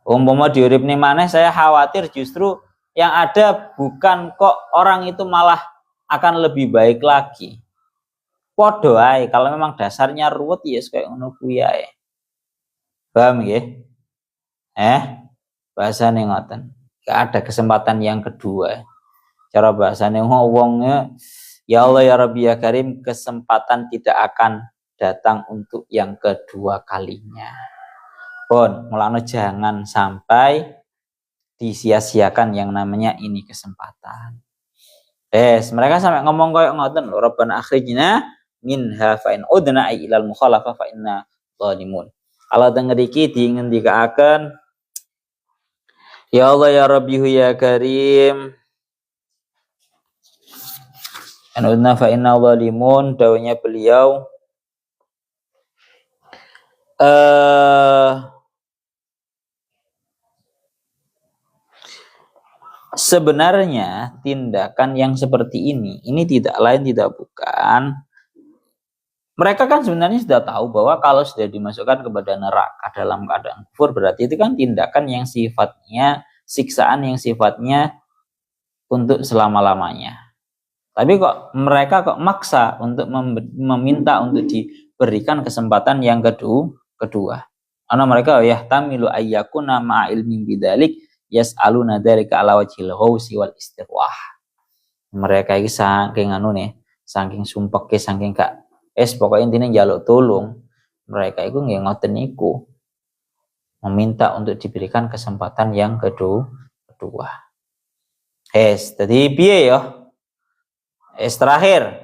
Umpama diuripne maneh saya khawatir justru yang ada bukan kok orang itu malah akan lebih baik lagi. Podo ae kalau memang dasarnya ruwet ya kayak ngono kuwi ae. Paham nggih? Bahasane ngoten. Gak ada kesempatan yang kedua. Cara bahasane wongnya ya Allah ya Rabbi ya Karim, kesempatan tidak akan datang untuk yang kedua kalinya. Pun, mulane jangan sampai disia-siakan yang namanya ini kesempatan. Mereka sampai ngomong kayak ngoten lho, Rabbana akhrijna minha fa in udna ilal mukhalafa fa inna zalimun. Allah teng ngriki dingendikaken ya Allah ya Rabbi ya Karim anudna fa inna zalimun, dawuhnya beliau sebenarnya tindakan yang seperti ini tidak lain tidak bukan, mereka kan sebenarnya sudah tahu bahwa kalau sudah dimasukkan kepada neraka dalam keadaan kufur, berarti itu kan tindakan yang sifatnya siksaan yang sifatnya untuk selama-lamanya. Tapi kok mereka maksa untuk meminta untuk diberikan kesempatan yang kedua. Karena mereka yahtamilu ayyakuna ma'a ilmin bidzalik yas'aluna dzalika ala wajhil ghausi wal istirwah. Mereka iki saking saking sumpeke, saking gak pokoknya intinya njaluk tolong. Mereka itu nggih ngoten niku. Meminta untuk diberikan kesempatan yang kedua. Jadi piye ya? Terakhir,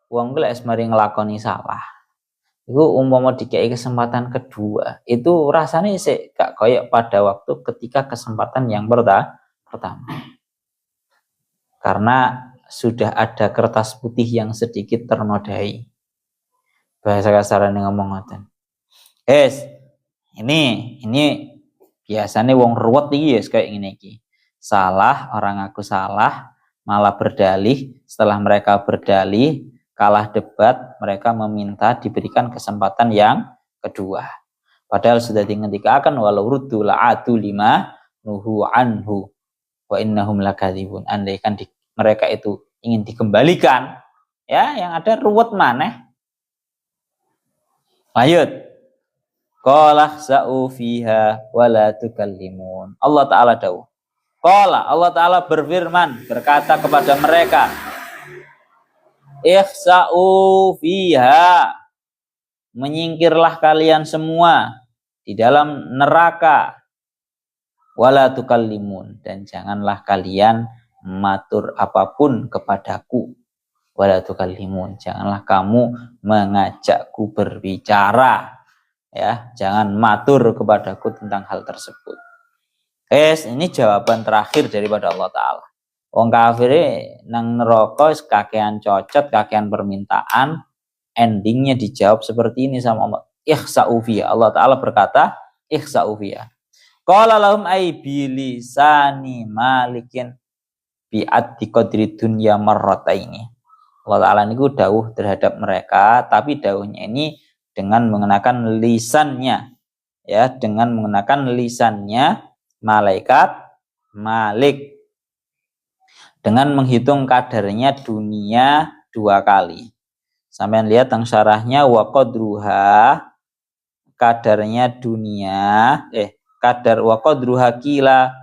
wong kuwi lek mari nglakoni salah. Iku umpama dikei kesempatan kedua, itu rasanya sik gak koyok pada waktu ketika kesempatan yang pertama. Karena sudah ada kertas putih yang sedikit ternodai. Bahasa kasaran ngomong ngoten. Ini biasanya wong ruwet iki ya kayak ngene iki. Salah, orang aku salah, malah berdalih, setelah mereka berdalih, kalah debat, mereka meminta diberikan kesempatan yang kedua. Padahal sudah dingendikaken walau ruddu la'atu lima nuhu anhu wa innahum lakadzibun. Andaikan mereka itu ingin dikembalikan, ya yang ada ruwet maneh. Lanjut. Qala sa'u fiha wa la tukallimun. Allah Ta'ala dawuh. Qala, Allah Ta'ala berfirman, berkata kepada mereka, ihsa'u fiha, menyingkirlah kalian semua di dalam neraka, wala tukallimun, dan janganlah kalian matur apapun kepadaku, wala tukallimun, janganlah kamu mengajakku berbicara, ya, jangan matur kepadaku tentang hal tersebut. Ini jawaban terakhir daripada Allah Ta'ala. Wong kafir nang neraka kakean cocot, kakean permintaan, endingnya dijawab seperti ini sama Allah. Ihsa'u fiha. Allah Ta'ala berkata, ihsa'u fiha. Qala lahum ay bilisani malikin bi'addi qadri dunya marrataini. Allah Ta'ala niku dawuh terhadap mereka, tapi dawuhnya ini dengan menggunakan lisannya, ya, dengan menggunakan lisannya malaikat Malik, dengan menghitung kadarnya dunia 2 kali. Sampai lihat tang syarahnya, wa qadruha, kadarnya dunia, kadar wa qadruha kila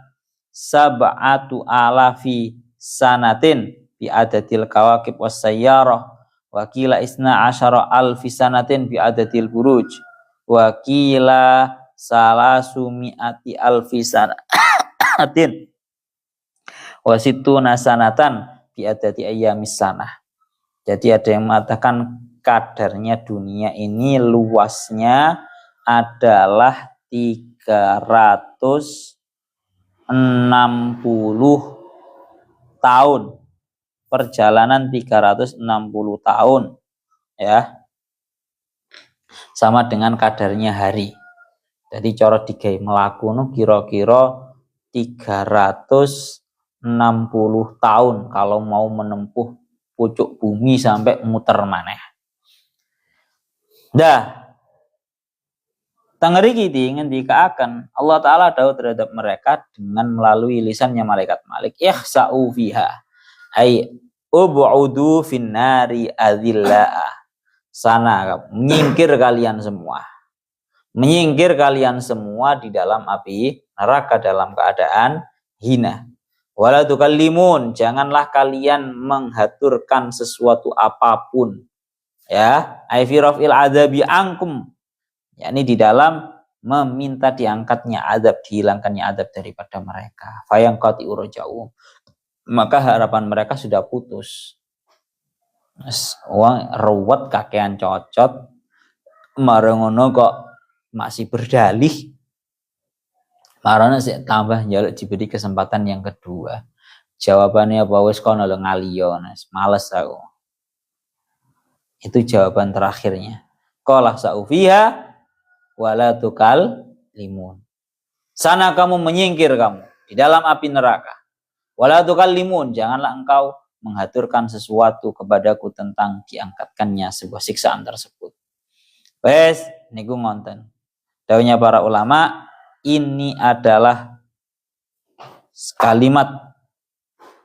sab'atu alafi sanatin bi adatil kawakib was sayyarah, wa kila isna asyara alfi sanatin bi adatil buruj, wa kila salasumi'ati alfi sanatin wasitu nasanatan bi adati ayyamis sanah. Jadi ada yang mengatakan kadarnya dunia ini luasnya adalah 360 tahun. Perjalanan 360 tahun, ya. Sama dengan kadarnya hari. Jadi cara digawe mlaku nu kira-kira 360 tahun kalau mau menempuh pucuk bumi sampai muter maneh. Dah. Tangeri kiti ngendikaaken Allah Ta'ala dawuh terhadap mereka dengan melalui lisannya malaikat Malik, ihsa'u fiha ay ub'udu finnari adillaa. Sana menyingkir kalian semua. Menyingkir kalian semua di dalam api neraka dalam keadaan hina. Wala tukallimun, janganlah kalian menghaturkan sesuatu apapun. Ya, ay fi raf'il adzabi ankum. Yakni di dalam meminta diangkatnya azab, dihilangkannya azab daripada mereka. Fayangqati urja'um, maka harapan mereka sudah putus. Wong ruwet kakean cocot, marengono kok masih berdalih. Marana sik tambah njaluk diberi kesempatan yang kedua. Jawabannya apa, wis kono lho ngaliyo, males aku. Itu jawaban terakhirnya. Qala sa'ufiha wala tukal limun. Sana kamu menyingkir kamu di dalam api neraka. Wala tukal limun, janganlah engkau menghaturkan sesuatu kepadaku tentang diangkatkannya sebuah siksaan tersebut. Wes niku ngonten. Dawuhnya para ulama, ini adalah kalimat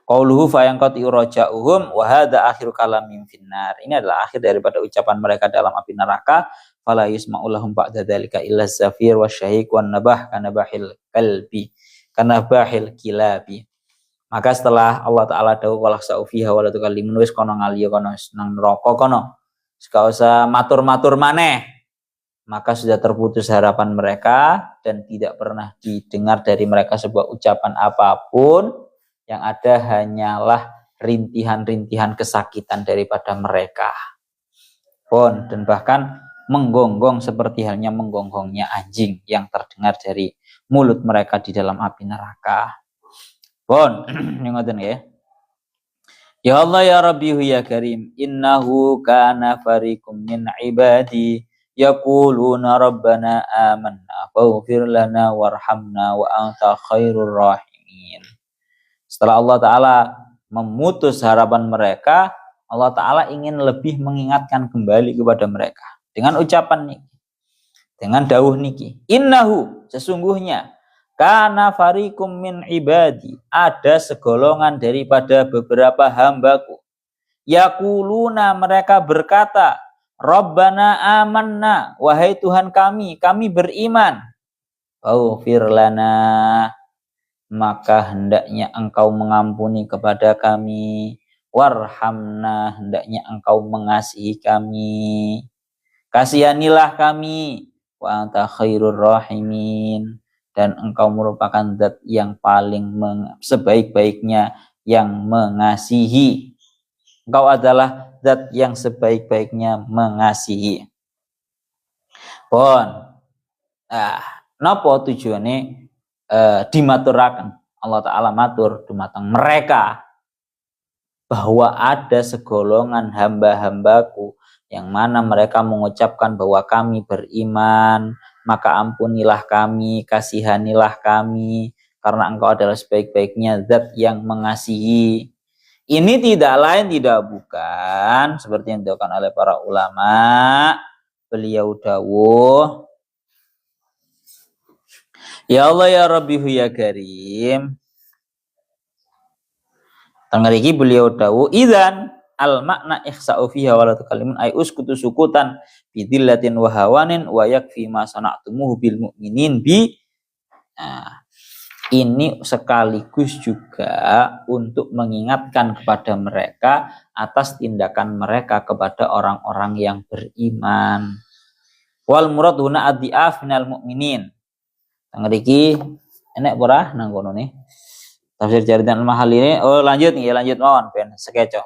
qauluhu fayangqati urja'uhum wa hadza akhiru kalamim finnar. Ini adalah akhir daripada ucapan mereka dalam api neraka. Fala yusma'u lahum ba'da dzalika illa zafir wasyahiq wan nabah kanabahil qalbi kanabahil kilabi. Maka setelah Allah Ta'ala dawuh wala sa'ufiha wala tukallimun, wis kono ngaliyo kono nang neraka kono, gak usah matur-matur maneh. Maka sudah terputus harapan mereka dan tidak pernah didengar dari mereka sebuah ucapan apapun. Yang ada hanyalah rintihan-rintihan kesakitan daripada mereka. Dan bahkan menggonggong seperti halnya menggonggongnya anjing yang terdengar dari mulut mereka di dalam api neraka. Ngoten ya. Ya Allah ya Rabbi ya Karim, innahu kana fariqum min ibadi yaquluna rabbana amanna faghfir lana warhamna wa anta khairur rahimin. Setelah Allah Ta'ala memutus harapan mereka, Allah Ta'ala ingin lebih mengingatkan kembali kepada mereka dengan ucapan niki, dengan dawuh niki, innahu, sesungguhnya, kana fariqum min ibadi, ada segolongan daripada beberapa hambaku, yaquluna, mereka berkata, Rabbana amanna, wahai Tuhan kami beriman, faghfir lana, maka hendaknya engkau mengampuni kepada kami, warhamna, hendaknya engkau mengasihi kami, kasihanilah kami, wa anta khairur rahimin, dan engkau merupakan zat yang paling sebaik-baiknya yang mengasihi. Engkau adalah zat yang sebaik-baiknya mengasihi. Napa tujuane dimaturaken Allah Ta'ala matur dumateng mereka bahwa ada segolongan hamba-hambaku yang mana mereka mengucapkan bahwa kami beriman, maka ampunilah kami, kasihanilah kami, karena engkau adalah sebaik-baiknya zat yang mengasihi. Ini tidak lain tidak bukan seperti yang dilakukan oleh para ulama, beliau dawuh, ya Allah ya Rabbihu ya Karim. Tangariki beliau dawuh, idzan al makna ikhsa'u fiha wa la tukallimun ay uskutu sukutan bidillatin wa hawanin wa yakfi ma sana'tumuhu bil mu'minin bi. Nah, ini sekaligus juga untuk mengingatkan kepada mereka atas tindakan mereka kepada orang-orang yang beriman. Wal murad huna ad-di'af minal mu'minin. Tangariki enek ora nang kono nih. Tafsir Jaridan al-Mahal ini, lanjut mawon ben sekeco.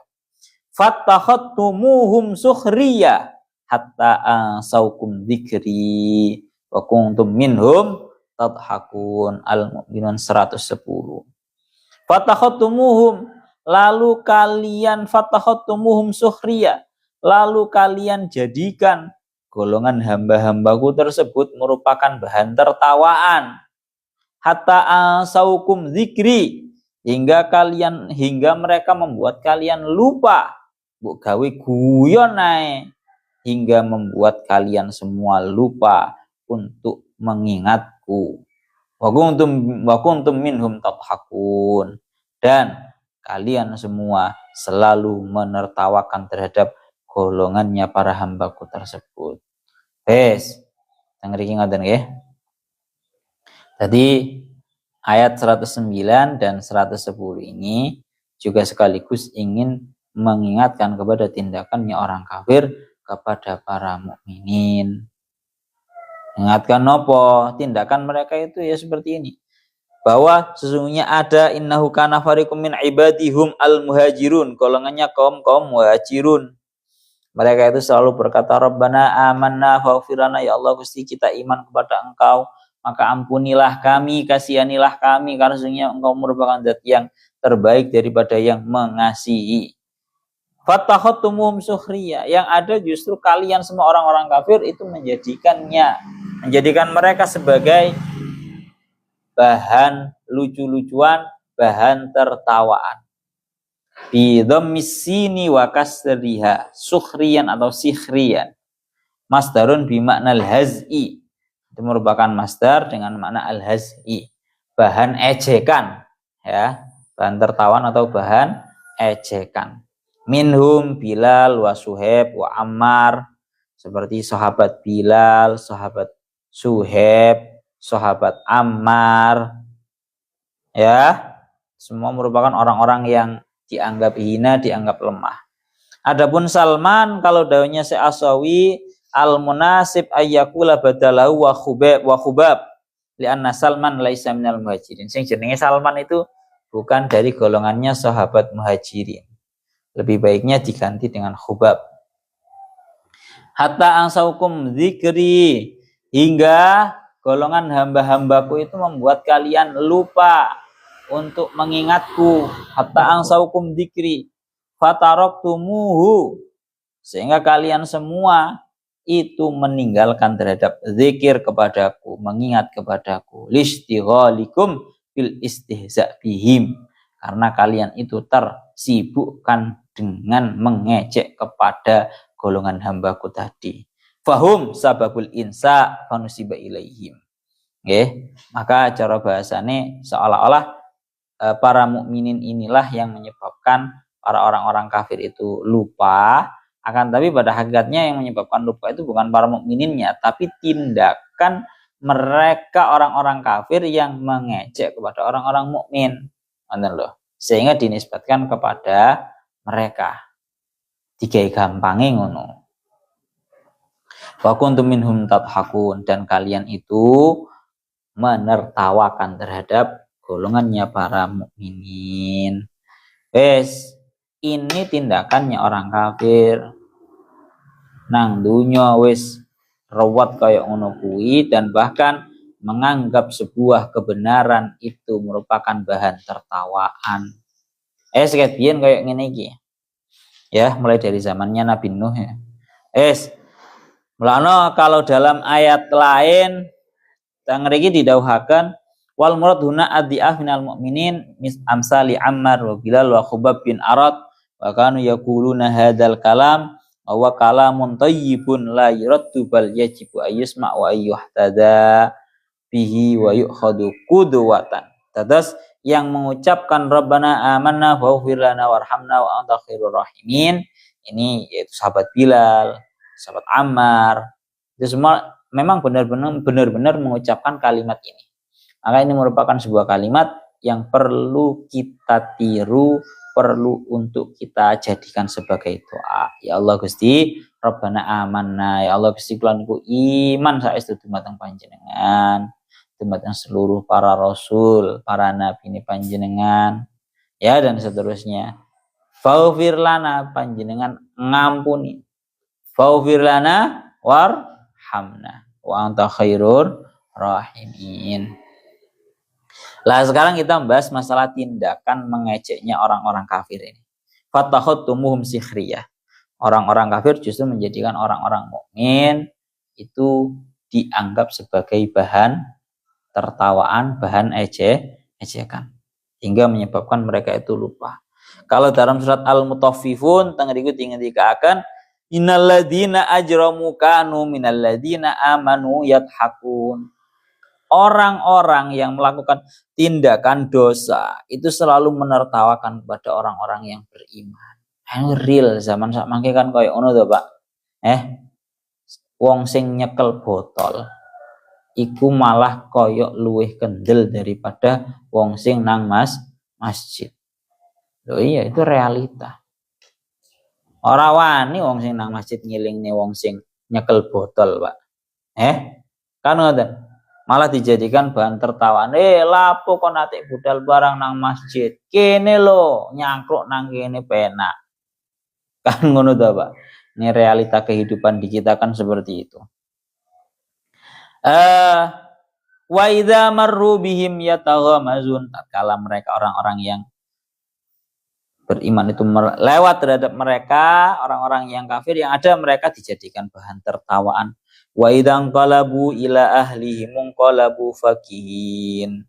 Fattakhattumuhum sukhriya hatta ansaukum dzikri wa kuntum minhum tadhakun. Al-Mu'minun 110. Fattakhattumuhum, lalu kalian fattakhattumuhum sukhriya, lalu kalian jadikan golongan hamba-hambaku tersebut merupakan bahan tertawaan. Hatta ansaukum dzikri, hingga mereka membuat kalian lupa. Mbok gawe guyon ae, hingga membuat kalian semua lupa untuk mengingatku. Wa kuntum minhum tadhakun, dan kalian semua selalu menertawakan terhadap golongannya para hambaku tersebut. Wes, ngriki ngoten nggih. Tadi ayat 109 dan 110 ini juga sekaligus ingin mengingatkan kepada tindakannya orang kafir kepada para mukminin. Ingatkan nopo, tindakan mereka itu ya seperti ini. Bahwa sesungguhnya ada innahu kana fariqum min ibadihum al-muhajirun, golongannya kaum muhajirun. Mereka itu selalu berkata, Rabbana amanna faghfir lana, ya Allah Gusti kita iman kepada Engkau, maka ampunilah kami, kasihanilah kami, karena sesungguhnya Engkau merupakan zat yang terbaik daripada yang mengasihi. Fattakhattumuhum sukhriya, yang ada justru kalian semua orang-orang kafir itu menjadikan mereka sebagai bahan lucu-lucuan, bahan tertawaan. Bi dhammis sini wa kasriha, sukhriyan atau sikhriyan. Masdarun bi makna al-haz'i, itu merupakan masdar dengan makna al-haz'i, bahan ejekan, ya, bahan tertawan atau bahan ejekan. Minhum Bilal wa Suhaib wa Ammar, seperti sahabat Bilal, sahabat Suhaib, sahabat Ammar, ya, semua merupakan orang-orang yang dianggap hina, dianggap lemah. Adapun Salman, kalau daunnya Syekh Ashawi, al-munasib ayyakula badalahu wa khubab lianna Salman laisa minal muhajirin. Sing jenenge Salman itu bukan dari golongannya sahabat muhajirin. Lebih baiknya diganti dengan khubab. Hatta ansaukum dzikri, hingga golongan hamba-hambaku itu membuat kalian lupa untuk mengingatku. Hatta ansaukum dzikri fataraktumuhu, sehingga kalian semua itu meninggalkan terhadap zikir kepadaku, mengingat kepadaku. Listighalikum bil istihza bihim, karena kalian itu tersibukkan dengan mengejek kepada golongan hambaku tadi. Fahum sababul insa fanusiba ilaihim. Maka cara bahasane seolah-olah para mukminin inilah yang menyebabkan para orang-orang kafir itu lupa. Akan tapi pada hakikatnya yang menyebabkan lupa itu bukan para mukmininnya, tapi tindakan mereka orang-orang kafir yang mengejek kepada orang-orang mukmin. Sehingga dinisbatkan kepada mereka. Digawe gampange ngono. Wa kuntum minhum tadhakun, dan kalian itu menertawakan terhadap golongannya para mukminin. Ini tindakannya orang kafir. Nang dunya wis rawat kaya ngono kuwi, dan bahkan menganggap sebuah kebenaran itu merupakan bahan tertawaan. Seket biyen kaya ngene iki. Ya, mulai dari zamannya Nabi Nuh ya. Mulane kalau dalam ayat lain tang mriki didhawuhaken wal murad huna ad-di'af minal mu'minin mis amsali Ammar wa Bilal wa Khubab bin Arad wa kanu yaquluna hadzal kalam wa kalamun thayyibun la yuraddu bal yajibu ayyusma wa ayyuhtada bihi wa yu'khadu qudwatan. Terus yang mengucapkan Rabbana amanna waghfir lana warhamna wa anta khairur rahimin, ini yaitu sahabat Bilal, sahabat Ammar, itu semua memang benar-benar mengucapkan kalimat ini. Maka ini merupakan sebuah kalimat yang perlu kita tiru, perlu untuk kita jadikan sebagai doa. Ya Allah Gusti, Rabbana amanna, ya Allah Gusti kula niku iman saestu dumateng panjenengan, dumateng seluruh para rasul, para nabi ini panjenengan, ya dan seterusnya. Faghfir lana, panjenengan ngampuni. Faghfir lana warhamna wa anta khairur rahimin. Lah sekarang kita membahas masalah tindakan mengejeknya orang-orang kafir ini. Fatakhutumuhum sikhriyah. Orang-orang kafir justru menjadikan orang-orang mukmin itu dianggap sebagai bahan tertawaan, bahan ejekan, hingga menyebabkan mereka itu lupa. Kalau dalam surat Al-Mutaffifun teng riku dingendikaken innalladzina ajramu kanu minalladzina amanu yadhakun. Orang-orang yang melakukan tindakan dosa itu selalu menertawakan kepada orang-orang yang beriman. Real zaman sak mangke kan koyo ngono to, Pak. Wong sing nyekel botol iku malah koyo luwih kendel daripada wong sing nang masjid. Loh iya, itu realita. Ora wani wong sing nang masjid ngilingne wong sing nyekel botol, Pak. Kan ngoten. Malah dijadikan bahan tertawaan. Lapo kok nate budal barang nang masjid. Kene lo nyangkruk nang kene penak. Kan ngono to, Pak. Ini realita kehidupan di kita kan seperti itu. Wa idza marru bihim yataghamazun, tatkala mereka orang-orang yang beriman itu lewat terhadap mereka, orang-orang yang kafir yang ada mereka dijadikan bahan tertawaan. Wa idzan qalabu ila ahlihim qalabu fakihin.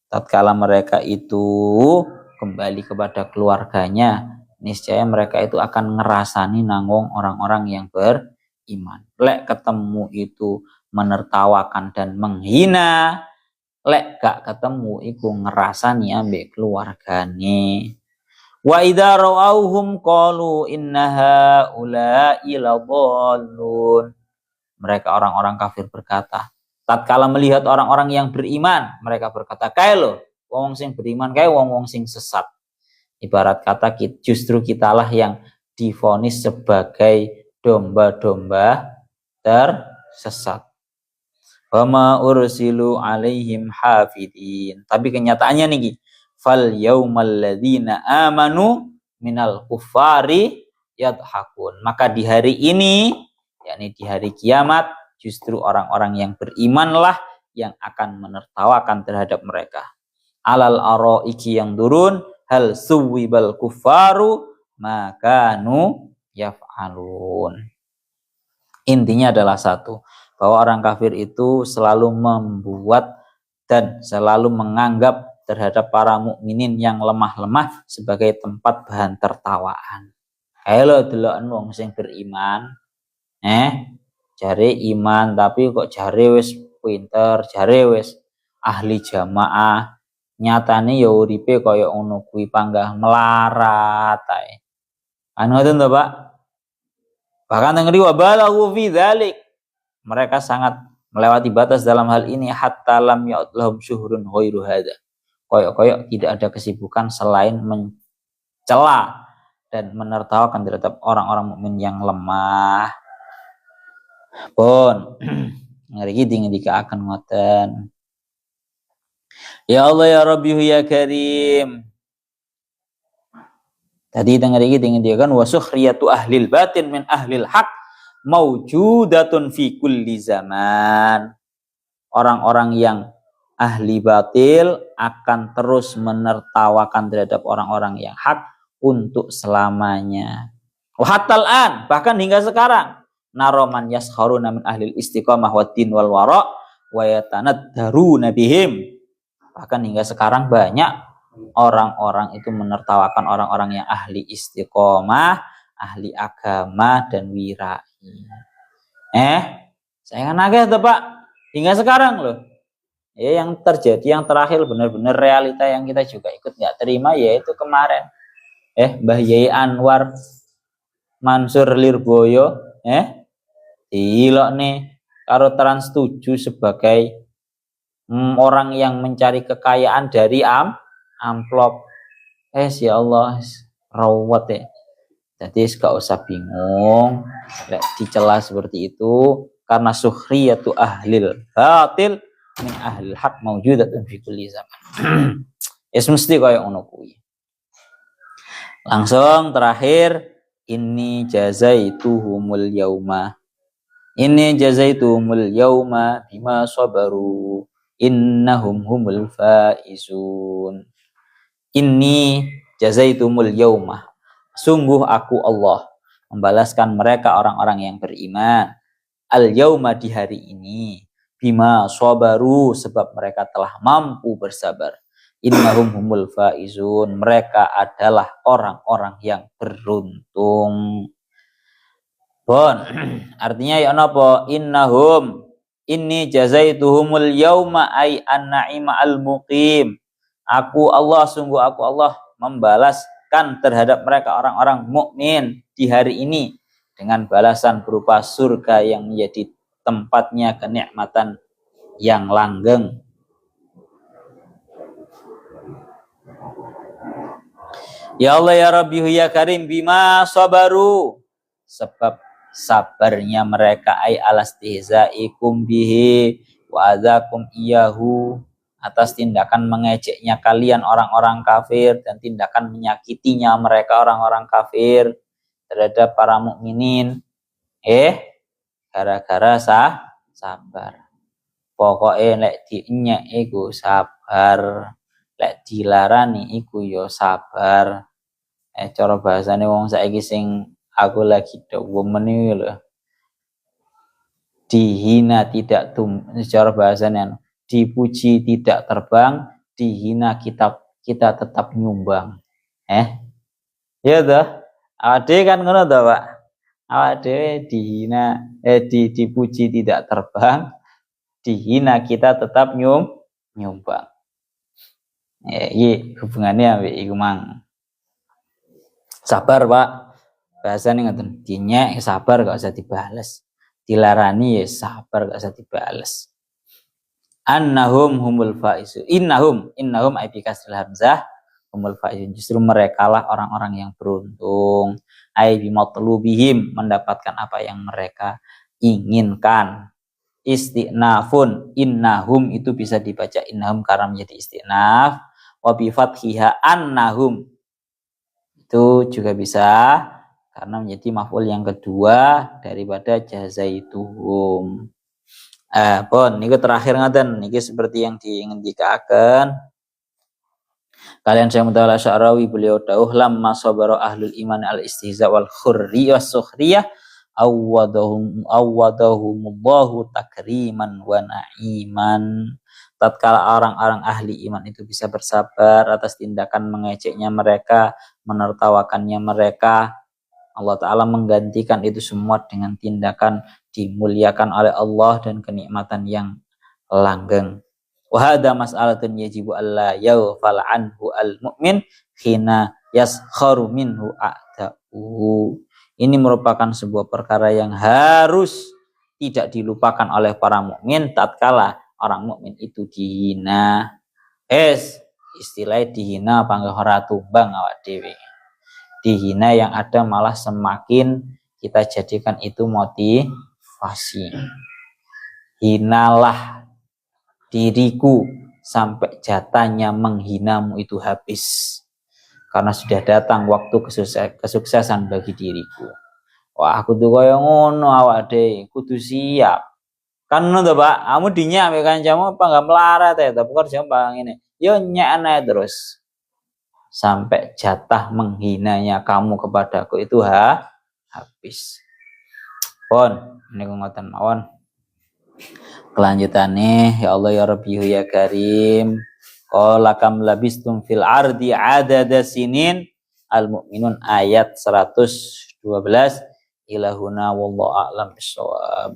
Tatkala mereka itu kembali kepada keluarganya, niscaya mereka itu akan ngerasani nanggung orang-orang yang beriman. Lek ketemu itu menertawakan dan menghina, lek gak ketemu iku ngerasani ambek keluargane. Wa idza ra'awhum qalu inna haula'i ladallun. Mereka orang-orang kafir berkata, tatkala melihat orang-orang yang beriman, mereka berkata, kae lo wong sing beriman, kae wong-wong sing sesat. Ibarat kata justru kitalah yang divonis sebagai domba-domba tersesat. Wama ursilu alaihim hafidin. Tapi kenyataannya nih, fal yaumal ladzina amanu minal kuffari yadhakun. Maka di hari ini, yakni di hari kiamat, justru orang-orang yang berimanlah yang akan menertawakan terhadap mereka. Alal araiki yang turun, hal suwibal kuffaru makanu yaf'alun. Intinya adalah satu, bahwa orang kafir itu selalu membuat dan selalu menganggap terhadap para mukminin yang lemah-lemah sebagai tempat bahan tertawaan. Ayo deloken wong sing beriman, jare iman tapi kok jare wis pinter, jare wis ahli jamaah, nyatane ya uripe kaya ngono kuwi panggah melarat ae. Anu ngoten to, Pak? Bahkan teng ngriku balaghu fi dzalik. Mereka sangat melewati batas dalam hal ini, hatta lam ya'tlahum syuhrun ghairu hadza. Koyok-koyok tidak ada kesibukan selain mencela dan menertawakan terhadap orang-orang mukmin yang lemah. Pun ngriki dingdikaken ngoten. Ya Allah ya Rabbi ya Karim. Tadi ngriki dingdikaken wa sukhriyatu ahlil batin min ahlil haq maujudatun fi kulli zaman. Orang-orang yang ahli batil akan terus menertawakan terhadap orang-orang yang hak untuk selamanya. Wahatal an, bahkan hingga sekarang, naroman yaskharuna min ahlil istiqamah waddin wal wara wa yatanaddaruna bihim. Bahkan hingga sekarang banyak orang-orang itu menertawakan orang-orang yang ahli istiqamah, ahli agama dan wirai. Saya kan agak tuh Pak, hingga sekarang loh. Ya, yang terjadi yang terakhir benar-benar realita yang kita juga ikut nggak terima, yaitu kemarin Mbah Yai Anwar Mansur Lirboyo dilok nih karo Trans 7 sebagai orang yang mencari kekayaan dari amplop. Ya Allah, rawat ya. Jadi gak usah bingung dicela seperti itu, karena suhriyatu ahlil batil min ahlil haq maujudatun fi kulli zaman. Mesti kaya ngono kuwi. Langsung terakhir, ini jazaituhumul yauma. Ini jazaituhumul yauma bima sabaru innahum humul faizun. Ini jazaitumul yauma. Sungguh aku Allah membalaskan mereka orang-orang yang beriman. Al yauma di hari ini. Bima sabaru sebab mereka telah mampu bersabar. Innahum humul faizun. Mereka adalah orang-orang yang beruntung. Bon, artinya ya napa? Innahum inni jazaituhumul yauma ay an-na'ima al-muqim. Aku Allah, sungguh aku Allah membalaskan terhadap mereka orang-orang mukmin di hari ini dengan balasan berupa surga yang menjadi tempatnya kenikmatan yang langgeng. Ya Allah ya Rabbi ya Karim bima sabaru, sebab sabarnya mereka ay alastihzaikum bihi wa adzakum iyahu, atas tindakan mengejeknya kalian orang-orang kafir dan tindakan menyakitinya mereka orang-orang kafir terhadap para mukminin. Gara-gara sabar. Pokoknya lek dinyek iku sabar, lek dilarani iku yo sabar. Cara bahasane wong saiki sing aku lagi demen iki lho. Dihina tidak secara bahasanya dipuji tidak terbang, dihina kita tetap nyumbang. Ya toh? Ade kan ngono toh, Pak. Ade dihina dipuji tidak terbang, dihina kita tetap nyumbang. Iki hubungannya ambek iku mang. Sabar, Pak. Bahasane ngoten, dinyek sabar gak usah dibales. Dilarani ya sabar gak usah dibales. Annahum humul faizun. Innahum ay bi kasril hamzah humul faizun. Justru mereka lah orang-orang yang beruntung. Ay bi matlubihim, mendapatkan apa yang mereka inginkan. Istinafun, innahum itu bisa dibaca innahum karena menjadi istinaf. Wa bi fathiha annahum, itu juga bisa karena menjadi maf'ul yang kedua daripada jazaituhum. Pun niku terakhir ngaten niki seperti yang dingendikaken kalian saya mutawalla Sya'rawi, beliau dawuh lamma sabara ahlul iman al istihza wal khurri was sukhriyah awwadahumullahu takriman wa na'iman. Tatkala orang-orang ahli iman itu bisa bersabar atas tindakan mengejeknya mereka, menertawakannya mereka, Allah Ta'ala menggantikan itu semua dengan tindakan dimuliakan oleh Allah dan kenikmatan yang langgeng. Wa hadza mas'alatun yajibu alla yaghfal anhu al-mu'min khina yaskharu minhu a'da'uhu. Ini merupakan sebuah perkara yang harus tidak dilupakan oleh para mukmin tatkala orang mukmin itu dihina. Istilahnya dihina panggah ora tumbang awak dhewe. Dihina yang ada malah semakin kita jadikan itu motivasi. Hinalah diriku sampai jatahnya menghinamu itu habis. Karena sudah datang waktu kesuksesan bagi diriku. Wah, aku tuh kaya ngono awak dhewe, kudu siap. Kan ngono to, Pak. Kamu dinyak ambek kancamu apa enggak melarat ya, tapi kerja bang ini. Yo nyek ae terus. Sampai jatah menghinanya kamu kepadaku itu habis. Pon, niku ngoten mawon. Kelanjutannya, ya Allah ya Rabbi ya Karim. Qala kam labistum fil ardi adada sinin. Al-Mu'minun ayat 120. Ilahuna wallahu a'lam bishawab.